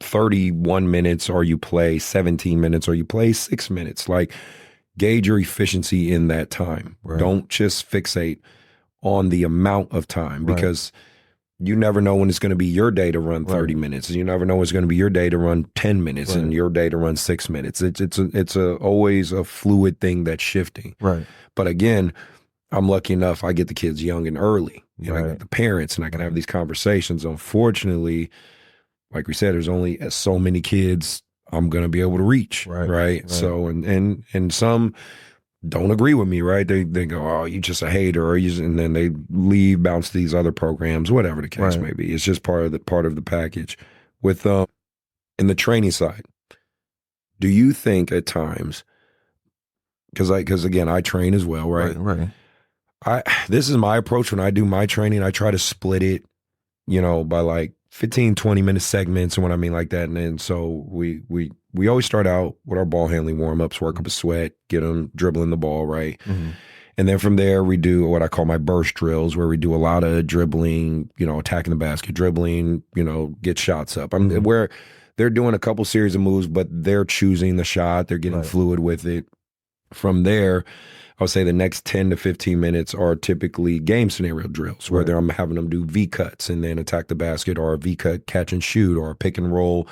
31 minutes or you play 17 minutes or you play 6 minutes, like gauge your efficiency in that time. Right. Don't just fixate on the amount of time, because you never know when it's going to be your day to run 30 minutes. And you never know when it's going to be your day to run 10 minutes and your day to run 6 minutes. It's always a fluid thing that's shifting. Right. But again, I'm lucky enough, I get the kids young and early. I get the parents and I can have these conversations. Unfortunately, like we said, there's only so many kids I'm going to be able to reach. Right. So, and some don't agree with me, right? They go, oh, you just a hater, and then they leave, bounce to these other programs, whatever the case may be. It's just part of the package. With in the training side, do you think at times, because again, I train as well, right? Right. This is my approach when I do my training. I try to split it, by like 15, 20 minute segments, and what I mean like that. And then so we always start out with our ball handling warm-ups, work up a sweat, get them dribbling the ball, right? And then from there, we do what I call my burst drills, where we do a lot of dribbling, attacking the basket, dribbling, get shots up. Where they're doing a couple series of moves, but they're choosing the shot. They're getting fluid with it. From there, I would say the next 10 to 15 minutes are typically game scenario drills, where I'm having them do V-cuts and then attack the basket, or a V-cut catch and shoot, or a pick and roll,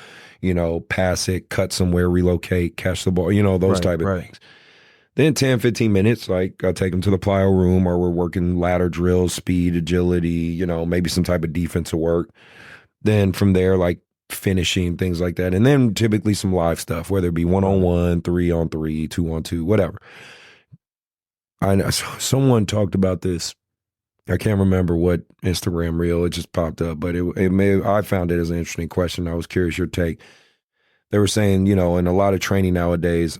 pass it, cut somewhere, relocate, catch the ball, those type of things. Then 10, 15 minutes, like I'll take them to the plyo room, or we're working ladder drills, speed, agility, maybe some type of defensive work. Then from there, like finishing, things like that. And then typically some live stuff, whether it be 1-on-1, 3-on-3, 2-on-2, whatever. I know someone talked about this. I can't remember what Instagram reel, it just popped up, but I found it as an interesting question. I was curious your take. They were saying, in a lot of training nowadays,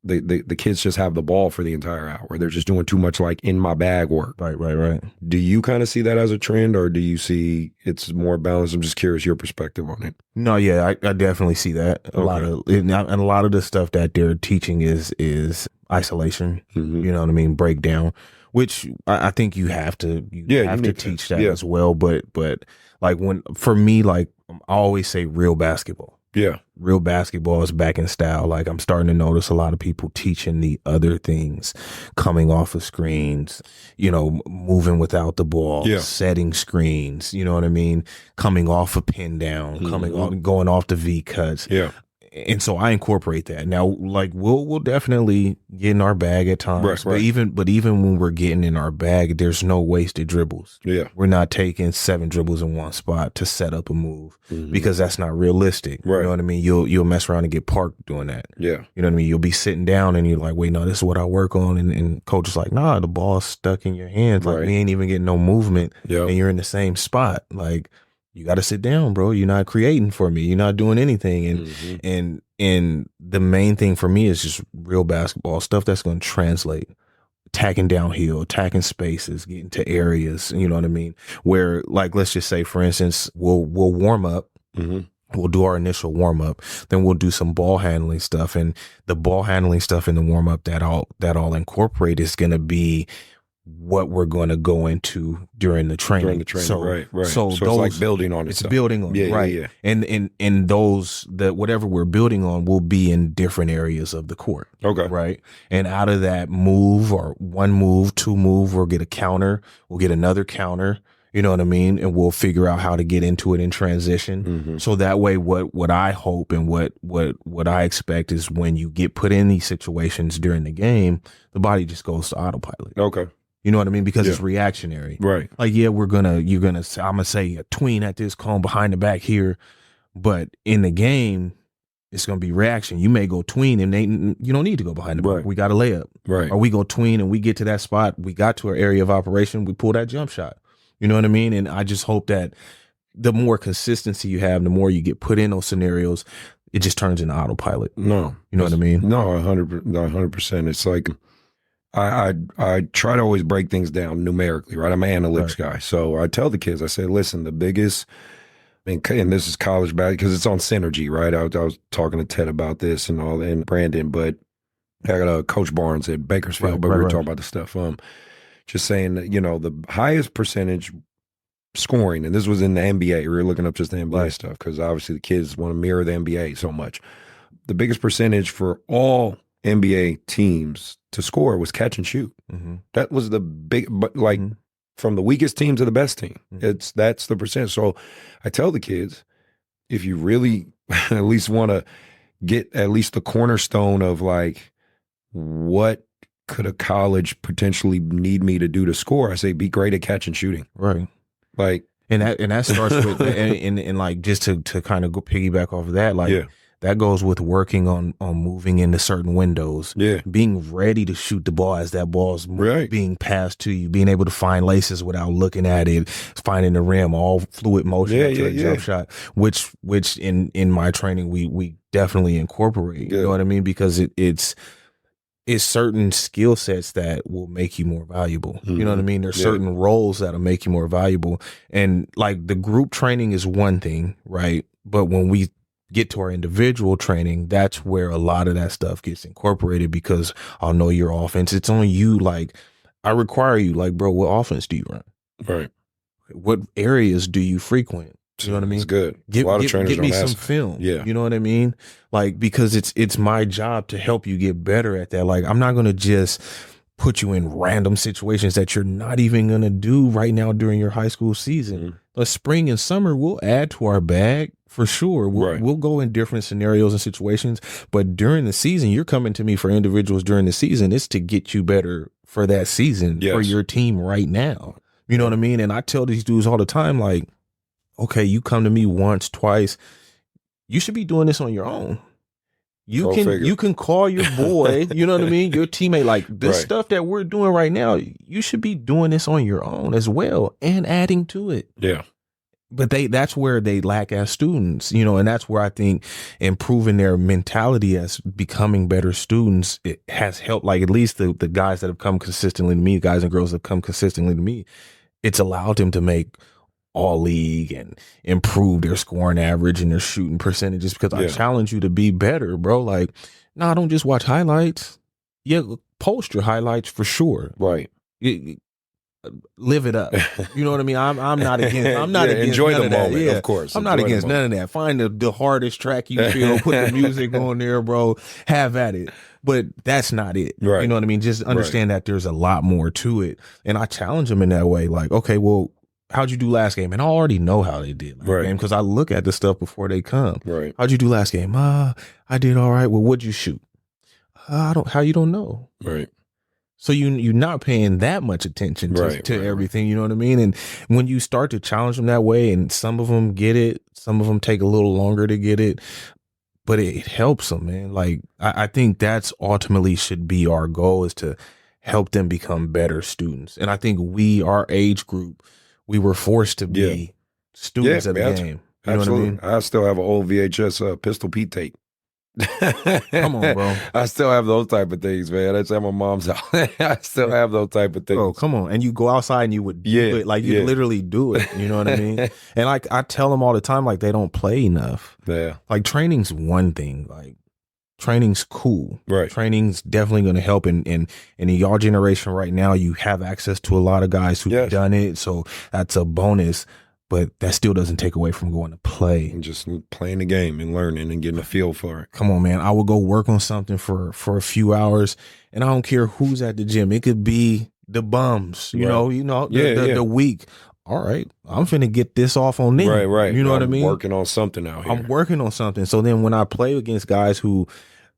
the kids just have the ball for the entire hour. They're just doing too much like in my bag work. Right. Do you kind of see that as a trend, or do you see it's more balanced? I'm just curious your perspective on it. No, yeah, I definitely see that. A lot of the stuff that they're teaching is isolation. You know what I mean? Breakdown, which I think you have to teach that as well. But like for me, like I always say, real basketball. Yeah. Real basketball is back in style. Like I'm starting to notice a lot of people teaching the other things, coming off of screens, moving without the ball, setting screens, you know what I mean? Coming off a pin down, going off the V cuts. Yeah. And so I incorporate that. Now, like we'll definitely get in our bag at times, but even when we're getting in our bag, there's no wasted dribbles. Yeah, we're not taking 7 dribbles in one spot to set up a move because that's not realistic. Right. You know what I mean? You'll mess around and get parked doing that. Yeah, you know what I mean? You'll be sitting down and you're like, wait, no, this is what I work on, and coach is like, nah, the ball's stuck in your hands. Like we ain't even getting no movement, and you're in the same spot. Like, you got to sit down, bro. You're not creating for me. You're not doing anything. And the main thing for me is just real basketball stuff that's going to translate. Attacking downhill, attacking spaces, getting to areas, you know what I mean? Where, like, let's just say, for instance, we'll warm up. We'll do our initial warm up. Then we'll do some ball handling stuff. And the ball handling stuff in the warm up that I'll incorporate is going to be what we're going to go into during the training. Right. So it's like building on it's itself. building on it, right. Yeah. And those that whatever we're building on will be in different areas of the court. Okay. Right. And out of that move or one move, two move, we'll get a counter, we'll get another counter. You know what I mean? And we'll figure out how to get into it in transition. Mm-hmm. So that way, what I hope and what I expect is when you get put in these situations during the game, the body just goes to autopilot. Okay. You know what I mean? Because it's reactionary. Right. Like, yeah, I'm going to say a tween at this cone behind the back here. But in the game, it's going to be reaction. You may go tween and you don't need to go behind the back. Right. We got a layup. Right. Or we go tween and we get to that spot. We got to our area of operation. We pull that jump shot. You know what I mean? And I just hope that the more consistency you have, the more you get put in those scenarios, it just turns into autopilot. No. You know what I mean? No, 100%. It's like I try to always break things down numerically, right? I'm an analytics guy. So I tell the kids, I say, listen, the biggest, and this is college basketball because it's on Synergy, right? I was talking to Ted about this and Brandon, but I got Coach Barnes at Bakersfield, but we were talking about the stuff. Just saying that, the highest percentage scoring, and this was in the NBA. We were looking up just the NBA stuff because obviously the kids want to mirror the NBA so much. The biggest percentage for all NBA teams to score was catch and shoot. Mm-hmm. That was the big, but like from the weakest team to the best team, that's the percent. So I tell the kids, if you really at least want to get at least the cornerstone of like what could a college potentially need me to do to score, I say be great at catch and shooting. Right. Like and that starts with and like just to kind of go piggyback off of that, like that goes with working on moving into certain windows. Yeah. Being ready to shoot the ball as that ball's being passed to you, being able to find laces without looking at it, finding the rim, all fluid motion to a jump shot, which in my training we definitely incorporate. You know what I mean? Because it's certain skill sets that will make you more valuable. Mm-hmm. You know what I mean? There's certain roles that'll make you more valuable. And like the group training is one thing, right? But when we get to our individual training, that's where a lot of that stuff gets incorporated because I'll know your offense. It's on you. Like I require you, like, bro, what offense do you run? Right. What areas do you frequent? You know what I mean? It's good. A lot of trainers give me don't ask. some film. Yeah. You know what I mean? Like, because it's my job to help you get better at that. Like, I'm not going to just put you in random situations that you're not even going to do right now during your high school season. Mm-hmm. The spring and summer, we'll add to our bag for sure. We'll go in different scenarios and situations. But during the season, you're coming to me for individuals during the season. It's to get you better for that season, for your team right now. You know what I mean? And I tell these dudes all the time, like, okay, you come to me once, twice. You should be doing this on your own. You can call your boy, you know what I mean? Your teammate, like this stuff that we're doing right now, you should be doing this on your own as well and adding to it. Yeah. But that's where they lack as students, and that's where I think improving their mentality as becoming better students, it has helped, like at least the guys that have come consistently to me, guys and girls that have come consistently to me, it's allowed them to make all league and improve their scoring average and their shooting percentages because I challenge you to be better, bro. Like, don't just watch highlights. Yeah, post your highlights for sure. Right. Live it up. You know what I mean? I'm not against. I'm not against. Enjoy the moment, yeah. of course. I'm not against none of that. Find the hardest track you feel. Put the music on there, bro. Have at it. But that's not it. Right. You know what I mean? Just understand that there's a lot more to it. And I challenge them in that way. Like, okay, well, how'd you do last game? And I already know how they did last game because I look at the stuff before they come. Right. How'd you do last game? I did all right. Well, what'd you shoot? How you don't know? Right. So you're not paying that much attention to everything, you know what I mean? And when you start to challenge them that way, and some of them get it, some of them take a little longer to get it, but it helps them, man. Like I think that's ultimately should be our goal, is to help them become better students. And I think our age group, we were forced to be students of the game. You know what I mean? I still have an old VHS Pistol Pete tape. Come on, bro. I still have those type of things, man. That's at my mom's house. I still have those type of things. Bro, come on. And you go outside and you would do it. Like, you literally do it. You know what I mean? And like, I tell them all the time, like, they don't play enough. Yeah. Like, training's one thing. Like, training's cool. Right. Training's definitely going to help. And in y'all generation right now, you have access to a lot of guys who've done it. So that's a bonus. But that still doesn't take away from going to play. And just playing the game and learning and getting a feel for it. Come on, man. I would go work on something for a few hours, and I don't care who's at the gym. It could be the bums, the weak. All right, I'm finna get this off on them. Right. You know what I mean? Working on something out here. I'm working on something. So then when I play against guys who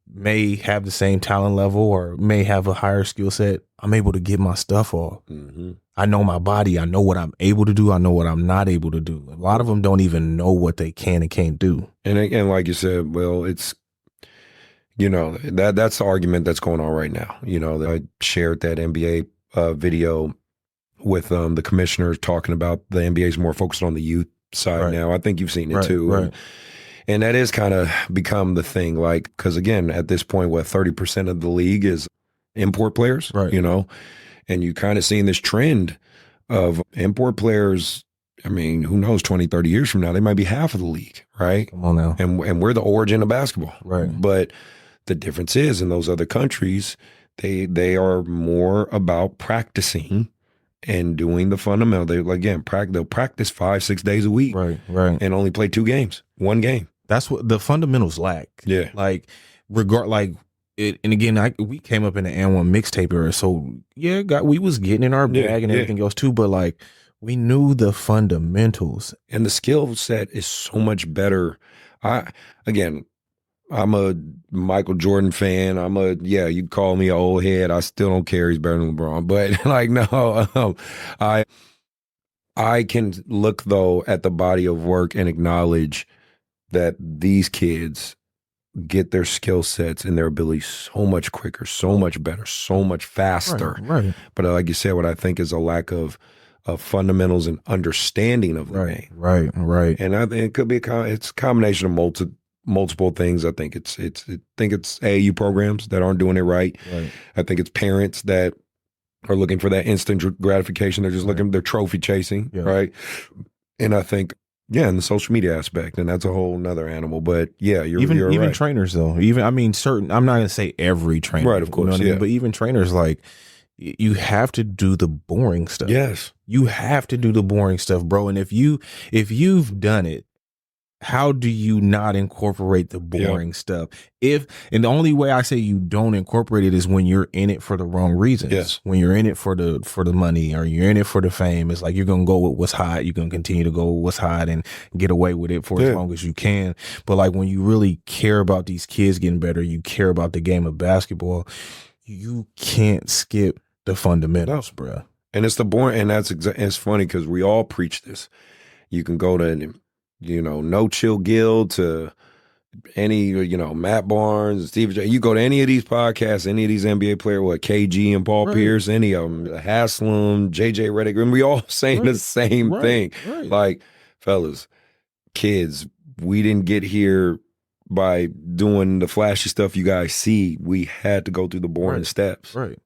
may have the same talent level or may have a higher skill set, I'm able to get my stuff off. Mm-hmm. I know my body. I know what I'm able to do. I know what I'm not able to do. A lot of them don't even know what they can and can't do. And like you said, well, it's, that's the argument that's going on right now. I shared that NBA video with the commissioners talking about the NBA is more focused on the youth side now. I think you've seen it too. Right. And that is kind of become the thing, like, because again, at this point, 30% of the league is import players, and you kind of seeing this trend of import players. I mean, who knows, 20, 30 years from now, they might be half of the league, right? Come on now. And we're the origin of basketball. Right. But the difference is in those other countries, they are more about practicing and doing the fundamental. They'll practice 5-6 days a week. Right. And only play 2 games, 1 game. That's what the fundamentals lack. Yeah. And again, we came up in the N1 mixtape era, so we was getting in our bag and everything else too, but like we knew the fundamentals. And the skill set is so much better. I'm a Michael Jordan fan. You call me an old head. I still don't care. He's better than LeBron. But no, I can look though at the body of work and acknowledge that these kids get their skill sets and their abilities so much quicker, so much better, so much faster. Right. But like you said, what I think is a lack of fundamentals and understanding of the game. Right. And I think it could be it's a combination of multiple things. I think it's AAU programs that aren't doing it right. I think it's parents that are looking for that instant gratification. They're just looking, they're trophy chasing, right? And I think, and the social media aspect, and that's a whole nother animal. But you're even right. trainers though. Certain. I'm not gonna say every trainer, right? Of course, but even trainers, like, you have to do the boring stuff. Yes, you have to do the boring stuff, bro. And if you've done it, how do you not incorporate the boring stuff? And the only way I say you don't incorporate it is when you're in it for the wrong reasons. Yes. When you're in it for the money, or you're in it for the fame, it's like you're gonna go with what's hot. You're gonna continue to go with what's hot and get away with it for as long as you can. But like when you really care about these kids getting better, you care about the game of basketball, you can't skip the fundamentals, bro. And it's the boring, and it's funny because we all preach this. You can go to No Chill Gill to any, Matt Barnes, Steve J. You go to any of these podcasts, any of these NBA players, KG and Paul Pierce, any of them, Haslam, JJ Redick, and we all saying the same thing. Right. Like, fellas, kids, we didn't get here by doing the flashy stuff you guys see. We had to go through the boring steps. Right.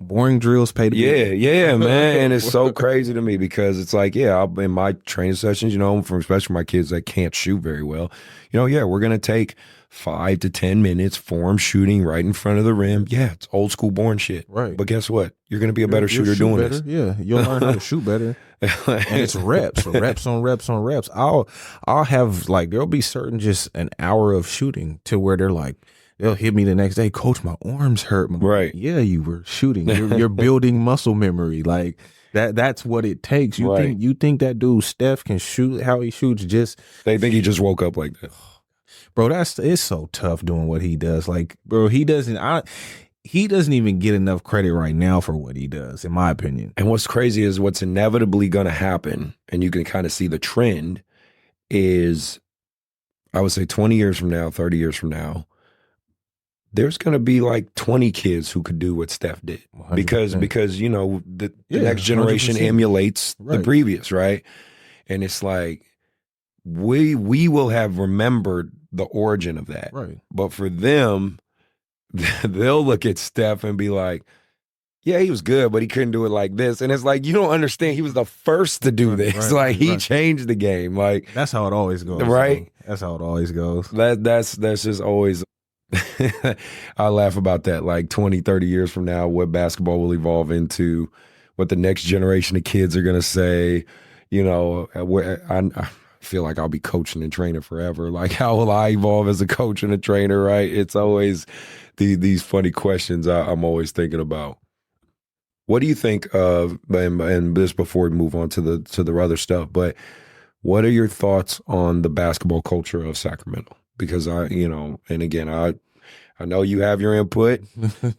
Boring drills pay to be. Yeah, man. And it's so crazy to me because it's like, in my training sessions, especially my kids that can't shoot very well, we're going to take 5 to 10 minutes form shooting right in front of the rim. Yeah, it's old school boring shit. Right. But guess what? You're going to be a better shooter doing this. Yeah, you'll learn how to shoot better. And it's reps on reps. I'll have there'll be certain just an hour of shooting to where they're like, they'll hit me the next day, coach, my arms hurt. Right. Yeah, you were shooting. You're building muscle memory. Like that's what it takes. You think that dude Steph can shoot how he shoots? They think he just woke up like that. Bro, it's so tough doing what he does. Like, bro, he doesn't even get enough credit right now for what he does, in my opinion. And what's crazy is what's inevitably going to happen, and you can kind of see the trend, is I would say 20 years from now, 30 years from now, there's going to be like 20 kids who could do what Steph did 100%. because the next generation 100%. emulates the previous, right? And it's like we will have remembered the origin of that. Right. But for them, they'll look at Steph and be like, yeah, he was good, but he couldn't do it like this. And it's like, you don't understand. He was the first to do this. He changed the game. Like, that's how it always goes. Right. That's how it always goes. That's just always I laugh about that. Like 20, 30 years from now, what basketball will evolve into, what the next generation of kids are going to say. You know, I feel like I'll be coaching and training forever. Like, how will I evolve as a coach and a trainer, right? It's always these funny questions I'm always thinking about. What do you think of, and this before we move on to the other stuff, but what are your thoughts on the basketball culture of Sacramento? Because and again, I know you have your input.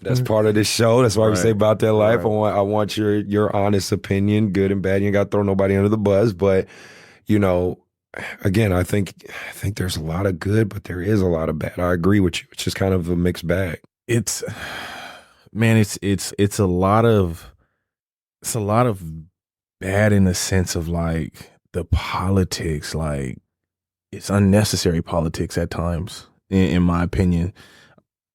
That's part of this show. That's why we say About That Life. Right. I want your honest opinion, good and bad. You ain't got to throw nobody under the bus, but again, I think there's a lot of good, but there is a lot of bad. I agree with you. It's just kind of a mixed bag. It's a lot of bad in the sense of like the politics. Like, it's unnecessary politics at times, in my opinion.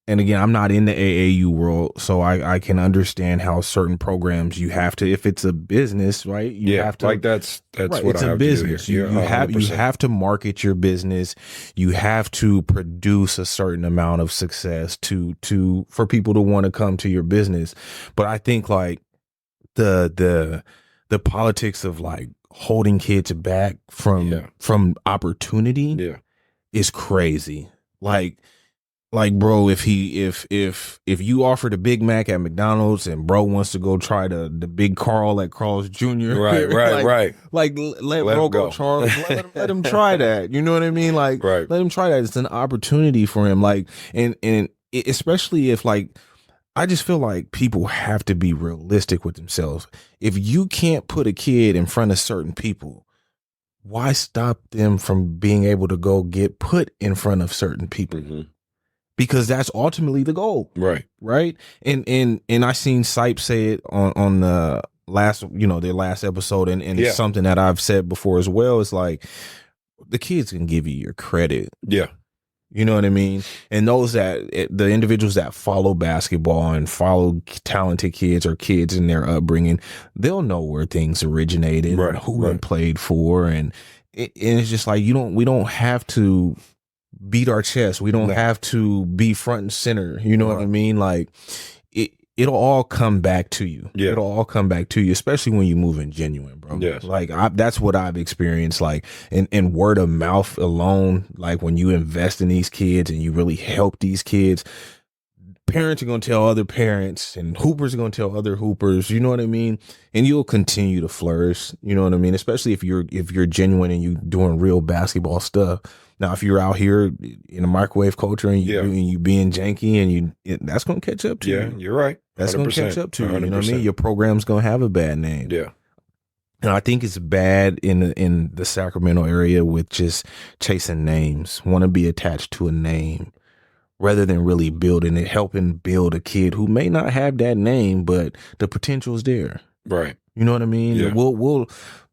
And again, I'm not in the AAU world, so I can understand how certain programs you have to, if it's a business, right? You have to, like that's right, what it's I have a business. To do here. You have to market your business. You have to produce a certain amount of success for people to want to come to your business. But I think like the politics of like holding kids back from opportunity is crazy. Like, bro, if you offered a Big Mac at McDonald's and bro wants to go try the Big Carl at Carl's Jr. Right. Like, let bro go. Charles, let him try that. You know what I mean? Like, let him try that. It's an opportunity for him. Like, and especially if like, I just feel like people have to be realistic with themselves. If you can't put a kid in front of certain people, why stop them from being able to go get put in front of certain people? Mm-hmm. Because that's ultimately the goal. Right. And I seen Sipe say it on the last, their last episode. And it's something that I've said before as well. It's like, the kids can give you your credit. Yeah. You know what I mean? And the individuals that follow basketball and follow talented kids or kids in their upbringing, they'll know where things originated, and who they played for. And it's just like, we don't have to beat our chest. We don't have to be front and center. You know what I mean? Like, it'll all come back to you. Yeah. It'll all come back to you, especially when you move in genuine, bro. Yes. Like, that's what I've experienced. Like, in word of mouth alone, like when you invest in these kids and you really help these kids, parents are going to tell other parents and hoopers are going to tell other hoopers, you know what I mean? And you'll continue to flourish, you know what I mean? Especially if you're genuine and you doing real basketball stuff. Now, if you're out here in a microwave culture and you being janky and that's going to catch up to you. Yeah, you're right. 100%. That's going to catch up to you. 100%. You know what I mean? Your program's going to have a bad name. Yeah. And I think it's bad in the Sacramento area with just chasing names, want to be attached to a name rather than really building it, helping build a kid who may not have that name, but the potential is there. Right. You know what I mean? Yeah.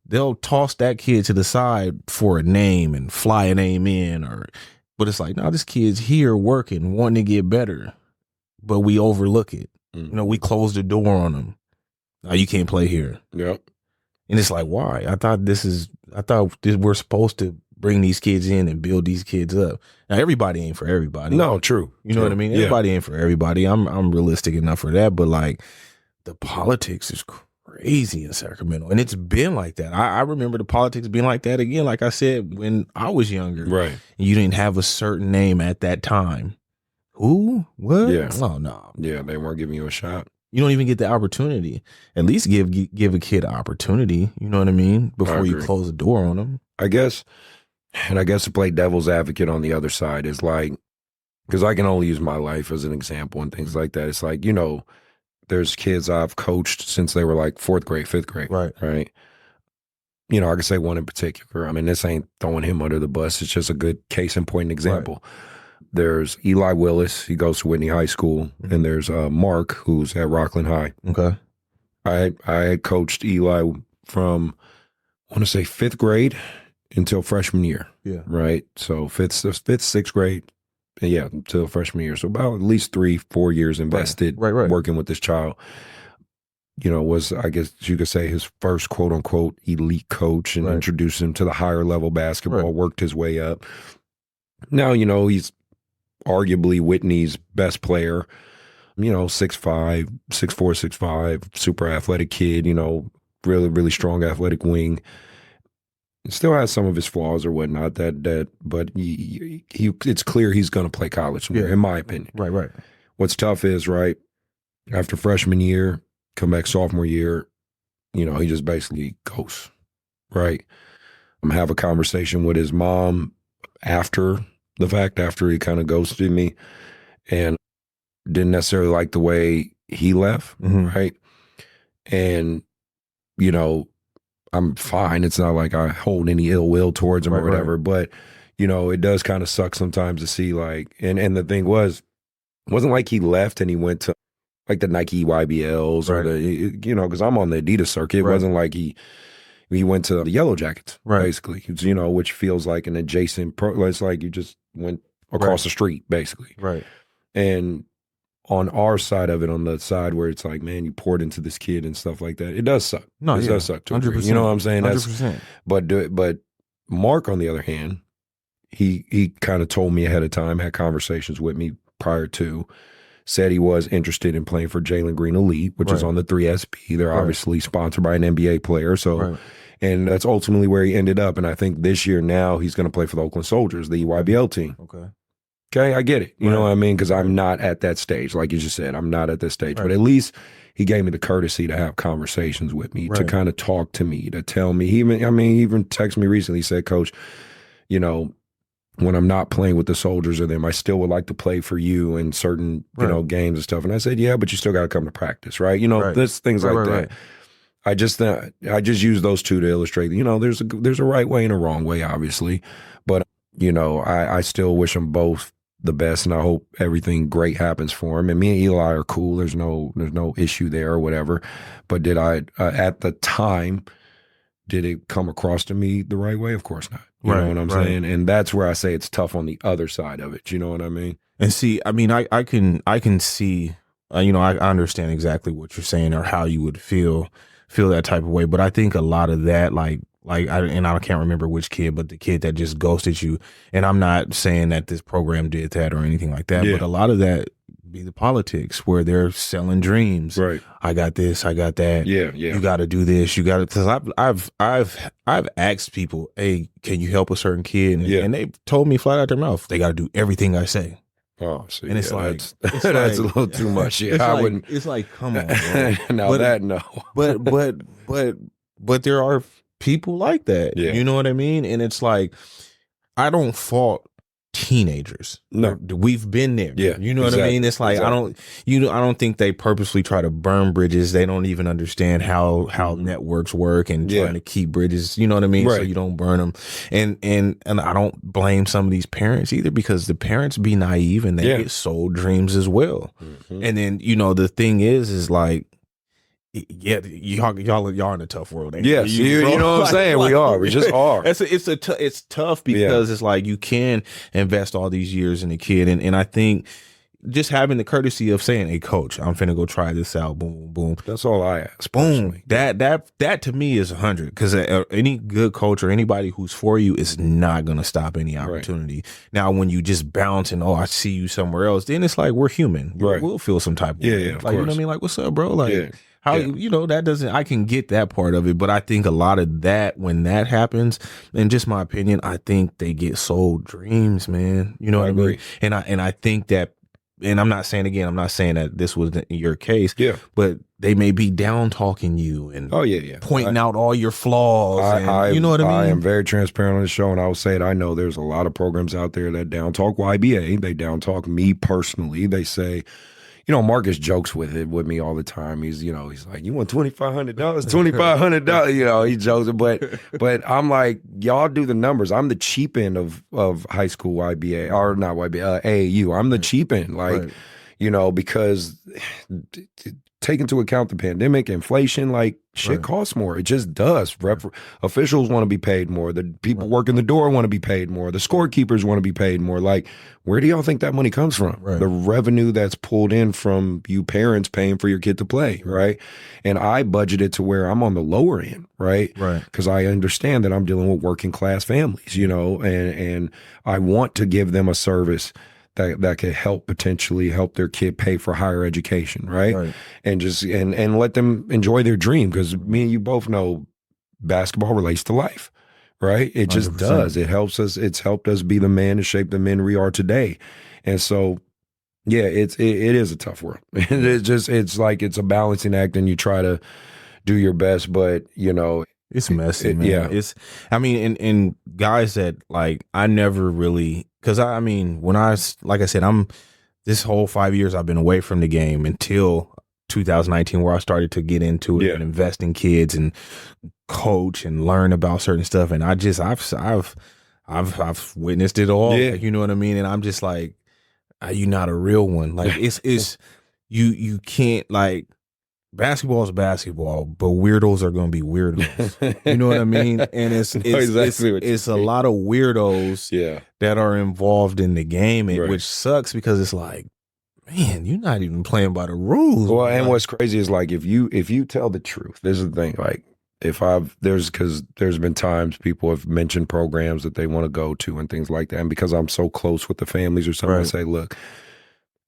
They'll toss that kid to the side for a name and fly a name in, but it's like, no, this kid's here working, wanting to get better, but we overlook it. Mm. We close the door on them. No, you can't play here. Yep. And it's like, why? I thought we're supposed to bring these kids in and build these kids up. Now, everybody ain't for everybody. No, true. You know what I mean? Everybody ain't for everybody. I'm realistic enough for that, but like, the politics is crazy in Sacramento, and it's been like that. I remember the politics being like that again, like I said, when I was younger. Right. You didn't have a certain name at that time. Who? What? Yeah. Oh, no. Yeah, they weren't giving you a shot. You don't even get the opportunity. At least give a kid an opportunity, you know what I mean, before you close the door on them. I guess to play devil's advocate on the other side is like, because I can only use my life as an example and things like that. It's like, there's kids I've coached since they were like 4th grade, 5th grade. Right. I can say one in particular. I mean, this ain't throwing him under the bus. It's just a good case in point example. Right. There's Eli Willis. He goes to Whitney High School. Mm-hmm. And there's Mark, who's at Rockland High. Okay. I coached Eli from, I want to say 5th grade until freshman year. Yeah. Right. So 5th, 6th grade. Yeah, until freshman year. So about at least 3-4 years invested working with this child. Was, I guess you could say, his first quote unquote elite coach, and introduced him to the higher level basketball, worked his way up. Now, he's arguably Whitney's best player, 6'5", 6'4", 6'5", super athletic kid, really, really strong athletic wing. Still has some of his flaws or whatnot, but it's clear he's going to play college in my opinion. Right. What's tough is, right, after freshman year, come back sophomore year, he just basically ghosts, right? Have a conversation with his mom after the fact, after he kind of ghosted me, and didn't necessarily like the way he left, right? And, I'm fine. It's not like I hold any ill will towards him or whatever, but, it does kind of suck sometimes to see like, and the thing was, it wasn't like he left and he went to like the Nike YBLs or because I'm on the Adidas circuit. It wasn't like he went to the Yellow Jackets, basically, which feels like an adjacent it's like you just went across the street, basically. Right. And on our side of it, on the side where it's like, man, you poured into this kid and stuff like that, it does suck. No, it does suck to 100%. You know what I'm saying? 100%. But Mark, on the other hand, he kind of told me ahead of time, had conversations with me prior to, said he was interested in playing for Jalen Green Elite, which is on the 3SB. They're obviously sponsored by an NBA player, so. And that's ultimately where he ended up. And I think this year now he's going to play for the Oakland Soldiers, the EYBL team. Okay, I get it. You know what I mean? Because I'm not at that stage. Like you just said, I'm not at this stage. But at least he gave me the courtesy to have conversations with me, to kind of talk to me, to tell me. He even texted me recently. He said, Coach, when I'm not playing with the Soldiers or them, I still would like to play for you in certain, games and stuff. And I said, yeah, but you still got to come to practice, right? There's things like that. I just use those two to illustrate, there's a right way and a wrong way, obviously. But, I still wish them both the best, and I hope everything great happens for him. And me and Eli are cool. There's no issue there or whatever. But did I, at the time, did it come across to me the right way? Of course not. You know what I'm saying? And that's where I say it's tough on the other side of it. You know what I mean? And see, I can see, I understand exactly what you're saying or how you would feel that type of way. But I think a lot of that, I can't remember which kid, but the kid that just ghosted you. And I'm not saying that this program did that or anything like that, but a lot of that be the politics where they're selling dreams. Right. I got this, I got that. Yeah. You got to do this. You got to, because I've asked people, hey, can you help a certain kid? And they told me flat out their mouth, they got to do everything I say. Oh, see, and it's like that's a little too much. Yeah, I wouldn't. It's like, come on, bro. No. But there are people like that. Yeah. You know what I mean? And it's like, I don't fault teenagers. No, we've been there. Yeah, you know what I mean? It's like I don't think they purposely try to burn bridges. They don't even understand how networks work and trying to keep bridges. You know what I mean? Right. So you don't burn them. And I don't blame some of these parents either, because the parents be naive and they get sold dreams as well. Mm-hmm. And then the thing is like, yeah, y'all are in a tough world. Yes, you know what I'm saying. We are. We just are. It's tough because it's like you can invest all these years in a kid, and I think just having the courtesy of saying, "Hey, coach, I'm finna go try this out." Boom, boom. That's all I ask. Boom. That to me is 100, because any good coach or anybody who's for you is not gonna stop any opportunity. Right. Now, when you just bounce and I see you somewhere else, then it's like we're human. Right. We'll feel some type of way. Of like, you know what I mean? Like, what's up, bro? Like. How that doesn't, I can get that part of it, but I think a lot of that, when that happens, in just my opinion, I think they get sold dreams, man. You know what I mean? And I think that, and I'm not saying that this was your case, but they may be down talking you and pointing out all your flaws. You know what I mean? I am very transparent on the show, and I will say it. I know there's a lot of programs out there that down talk YBA. They down talk me personally. They say, Marcus jokes with me all the time. He's like, you want $2,500, $2,500. He jokes, but I'm like, y'all do the numbers. I'm the cheap end of high school YBA, or not YBA, AAU. I'm the cheap end, because take into account the pandemic, inflation, shit costs more. It just does. Officials want to be paid more. The people working the door want to be paid more. The scorekeepers want to be paid more. Where do y'all think that money comes from? Right. The revenue that's pulled in from you parents paying for your kid to play, right? And I budgeted to where I'm on the lower end, right? Right. Because I understand that I'm dealing with working class families, and I want to give them a service that could potentially help their kid pay for higher education, right? And just and let them enjoy their dream, because me and you both know basketball relates to life, right? It just 100%. does. It helps us. It's helped us be the man and shape the men we are today. And so, yeah, it is a tough world. It's like it's a balancing act, and you try to do your best, but it's messy, man. Yeah. It's, I mean, and guys that like, I never really, because I mean, like I said, this whole 5 years I've been away from the game until 2019, where I started to get into it and invest in kids and coach and learn about certain stuff. And I've witnessed it all. Yeah. You know what I mean? And I'm just like, you're not a real one. Like it's you can't, like, basketball is basketball, but weirdos are going to be weirdos. You know what I mean? And it's a lot of weirdos that are involved in the game, which sucks, because it's like, man, you're not even playing by the rules. Well, and what's crazy is, like, if you tell the truth, this is the thing. Like, because there's been times people have mentioned programs that they want to go to and things like that, and because I'm so close with the families or something, I say, look,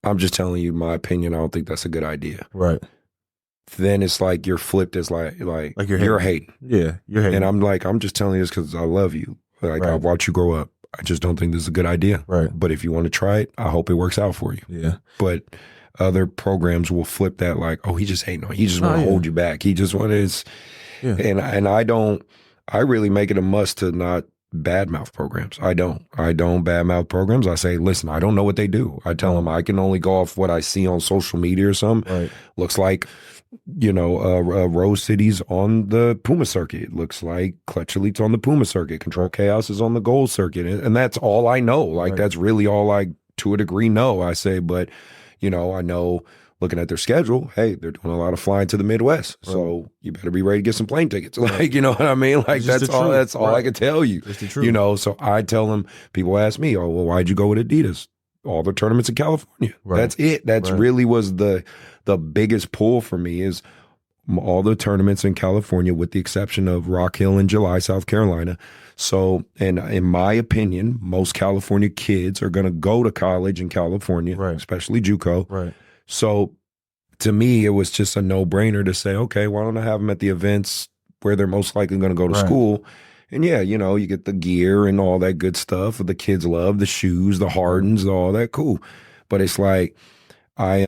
I'm just telling you my opinion. I don't think that's a good idea. Right. Then it's like you're flipped as like you're hating. Yeah, you're hating. And I'm like, I'm just telling you this because I love you. Like, I watch you grow up. I just don't think this is a good idea. Right. But if you want to try it, I hope it works out for you. Yeah. But other programs will flip that, like, oh, he just hating on you. He just want to hold you back. He just wants to. And I really make it a must to not badmouth programs. I don't badmouth programs. I say, listen, I don't know what they do. I tell them I can only go off what I see on social media or something. Right. Looks like, Rose City's on the Puma circuit. It looks like Clutch Elite's on the Puma circuit. Control Chaos is on the Gold circuit. And that's all I know. Like, that's really all I, to a degree, know. I say, but, I know, looking at their schedule, hey, they're doing a lot of flying to the Midwest. So you better be ready to get some plane tickets. Like, you know what I mean? Like, that's all I can tell you. It's the truth. So I tell them, people ask me, oh, well, why'd you go with Adidas? All the tournaments in California. Right. That's it. That's really was the biggest pull for me, is all the tournaments in California, with the exception of Rock Hill in July, South Carolina. So, and in my opinion, most California kids are going to go to college in California, especially JUCO. Right. So to me, it was just a no-brainer to say, okay, why don't I have them at the events where they're most likely going to go to school? And you get the gear and all that good stuff. The kids love the shoes, the Hardens, all that, cool. But it's like, I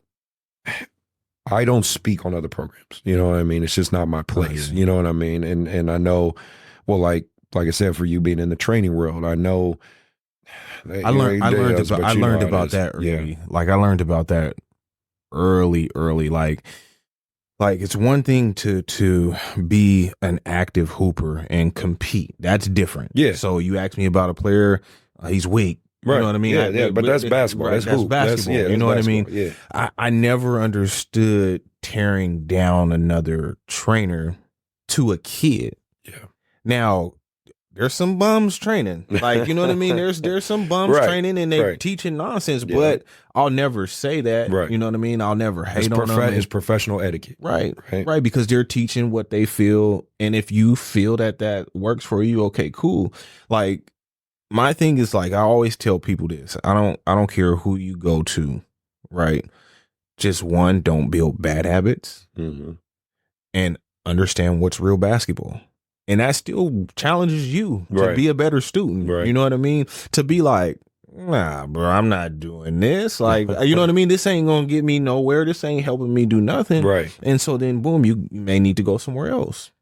don't speak on other programs. You know what I mean? It's just not my place. You know what I mean? And I know, well, like I said, for you being in the training world, I know. I learned about that early. Yeah. Like, I learned about that early. Like it's one thing to be an active hooper and compete. That's different. Yeah. So you ask me about a player, he's weak. You know what I mean? Yeah, but that's basketball. That's basketball. You know what I mean? Yeah. I never understood tearing down another trainer to a kid. Yeah. Now, there's some bums training. Like, you know what I mean? There's some bums training, and they're teaching nonsense, but I'll never say that. Right. You know what I mean? I'll never hate on them. It's professional etiquette. Right. Because they're teaching what they feel. And if you feel that works for you, okay, cool. Like, my thing is, like, I always tell people this. I don't care who you go to, right? Just one, don't build bad habits, and understand what's real basketball. And that still challenges you to be a better student. Right. You know what I mean? To be like, nah, bro, I'm not doing this. Like, you know what I mean? This ain't going to get me nowhere. This ain't helping me do nothing. Right. And so then, boom, you may need to go somewhere else.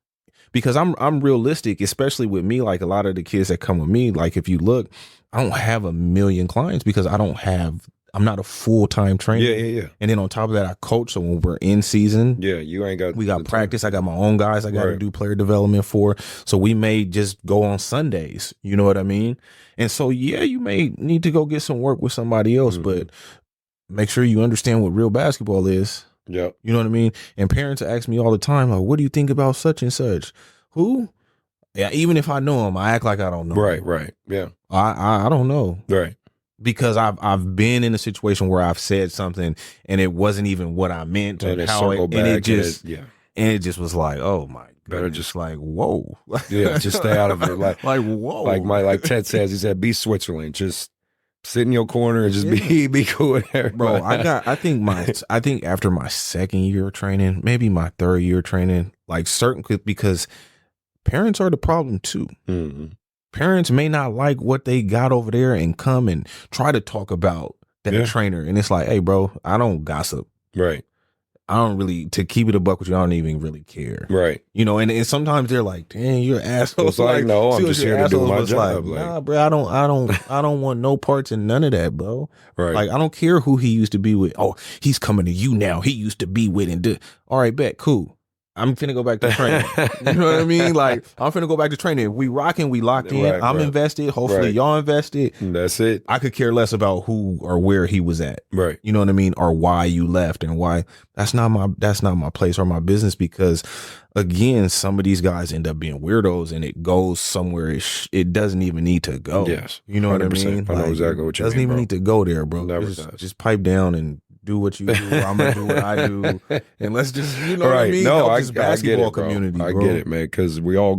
Because I'm realistic, especially with me. Like, a lot of the kids that come with me, like, if you look, I don't have a million clients because I'm not a full-time trainer. Yeah. And then on top of that, I coach. So when we're in season, we got practice. I got my own guys I got to do player development for. So we may just go on Sundays. You know what I mean? And so, you may need to go get some work with somebody else, but make sure you understand what real basketball is. Yeah. You know what I mean? And parents ask me all the time, like, what do you think about such and such? Who? Yeah, even if I know them, I act like I don't know. Right. Yeah. I don't know. Right. Because I've been in a situation where I've said something and it wasn't even what I meant, and it just was like, oh my god, better just like, whoa, just stay out of it. Like whoa, like Ted says, he said, be Switzerland, just sit in your corner and just be cool with everybody. Bro, I think after my second year of training, maybe my third year of training, like because parents are the problem too. Mm-hmm. Parents may not like what they got over there and come and try to talk about that trainer. And it's like, hey, bro, I don't gossip. Right. I don't really, to keep it a buck with you, I don't even really care. Right. You know, and sometimes they're like, dang, you're an asshole. It's like, no, I'm just here to do my job. Like, nah, bro, I don't want no parts in none of that, bro. Right. Like, I don't care who he used to be with. Oh, he's coming to you now. He used to be with and all right, bet, cool. I'm finna go back to training. You know what I mean? Like, I'm finna go back to training. If we rocking, we locked in. Right, I'm invested. Hopefully y'all invested. That's it. I could care less about who or where he was at. Right. You know what I mean? Or why you left and why. That's not my place or my business, because again, some of these guys end up being weirdos and it goes somewhere it doesn't even need to go. Yes. You know what I mean? I know exactly what you mean. Doesn't even need to go there, bro. Never just pipe down and do what you do. I'm gonna do what I do, and let's just, you know what I mean? No, help this basketball get it, community. I bro. get it, man. Because we're all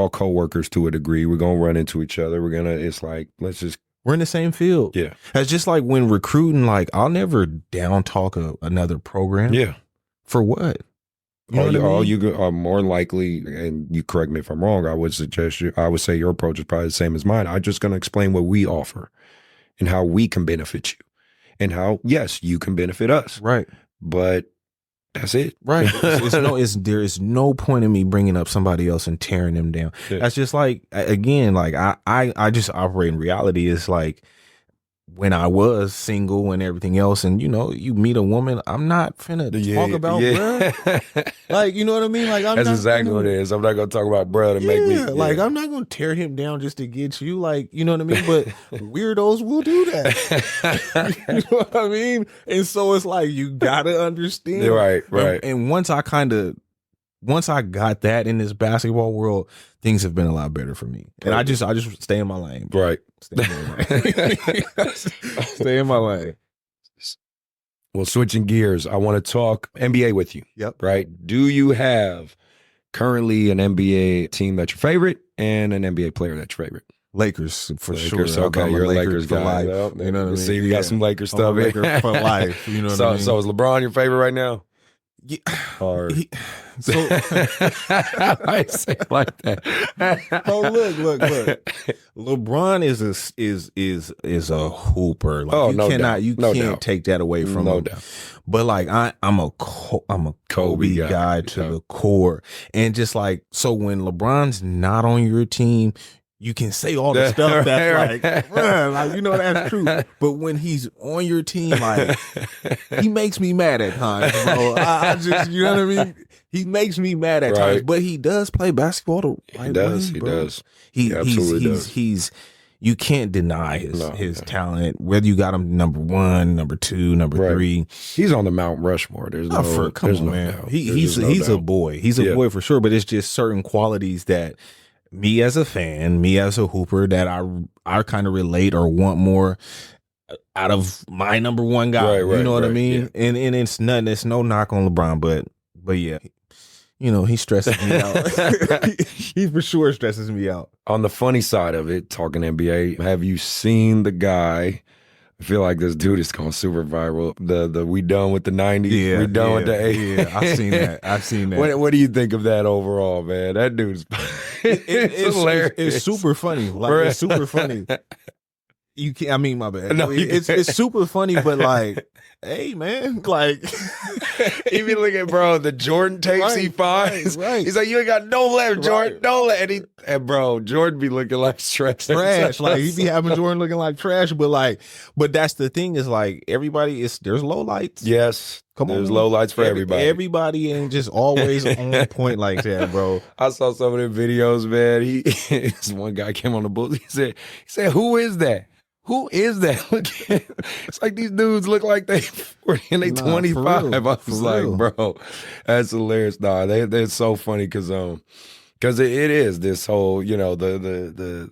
coworkers to a degree. We're gonna run into each other. It's like, We're in the same field. Yeah. It's just like when recruiting. Like, I'll never down talk another program. Yeah. For what? You know what I mean? All you are more likely, and you correct me if I'm wrong, I would say your approach is probably the same as mine. I'm just going to explain what we offer and how we can benefit you and how, yes, you can benefit us. Right. But that's it. Right. There is no point in me bringing up somebody else and tearing them down. Yeah. That's just like, again, like I just operate in reality. It's like, when I was single and everything else, and you know, you meet a woman, I'm not finna talk about bruh. Like, you know what I mean? Like, that's exactly what it is. I'm not gonna talk about bruh to make me. Like, I'm not gonna tear him down just to get you. Like, you know what I mean? But weirdos will do that. You know what I mean? And so it's like, you gotta understand. Right. And once I got that in this basketball world, things have been a lot better for me. And I just stay in my lane. Bro. Right. Stay in my lane. Well, switching gears, I want to talk NBA with you. Yep. Right. Do you have currently an NBA team that's your favorite and an NBA player that's your favorite? Lakers for sure. Okay, you're a Lakers guy. Life, you know what I mean? See, we got some Lakers stuff here. Lakers for life. You know what I mean? So is LeBron your favorite right now? Yeah. Or So I say it like that. Oh, look. LeBron is a hooper. Like, you can't take that away from him. No doubt. But like I'm a Kobe guy to the core. And just like, so when LeBron's not on your team, you can say all the stuff that's like, man, like, you know, that's true. But when he's on your team, like, he makes me mad at times, bro. I just, you know what I mean? He makes me mad at times, but he does play basketball the right way, He does. He absolutely does. He's you can't deny his talent, whether you got him number 1, number 2, number 3. He's on the Mount Rushmore. There's no man. doubt. He's a boy. He's a boy for sure, but it's just certain qualities that me as a fan, me as a hooper, that I kind of relate or want more out of my number 1 guy. You know what I mean? Yeah. And it's nothing. It's no knock on LeBron, but yeah, you know, he stresses me out. He for sure stresses me out. On the funny side of it, talking NBA, have you seen the guy? I feel like this dude is going super viral. The we done with the 90s. Yeah, we done with the 80s. Yeah, I've seen that. What do you think of that overall, man? That dude's it's hilarious. It's super funny. Like, it's super funny. You can't. I mean, my bad. No, it's super funny, but like, hey, man, like, even look at the Jordan tapes he finds. Right. He's like, you ain't got no left, Jordan. No left. And bro, Jordan be looking like trash. Like, he be having Jordan looking like trash, but that's the thing, is like, there's low lights. Yes. There's low lights for everybody. Everybody ain't just always on point like that, bro. I saw some of the videos, man. This one guy came on the booth. He said, who is that? Who is that? It's like these dudes look like they 40 and they 25. I was like, bro, that's hilarious. Nah, they're so funny because it is this whole, you know, the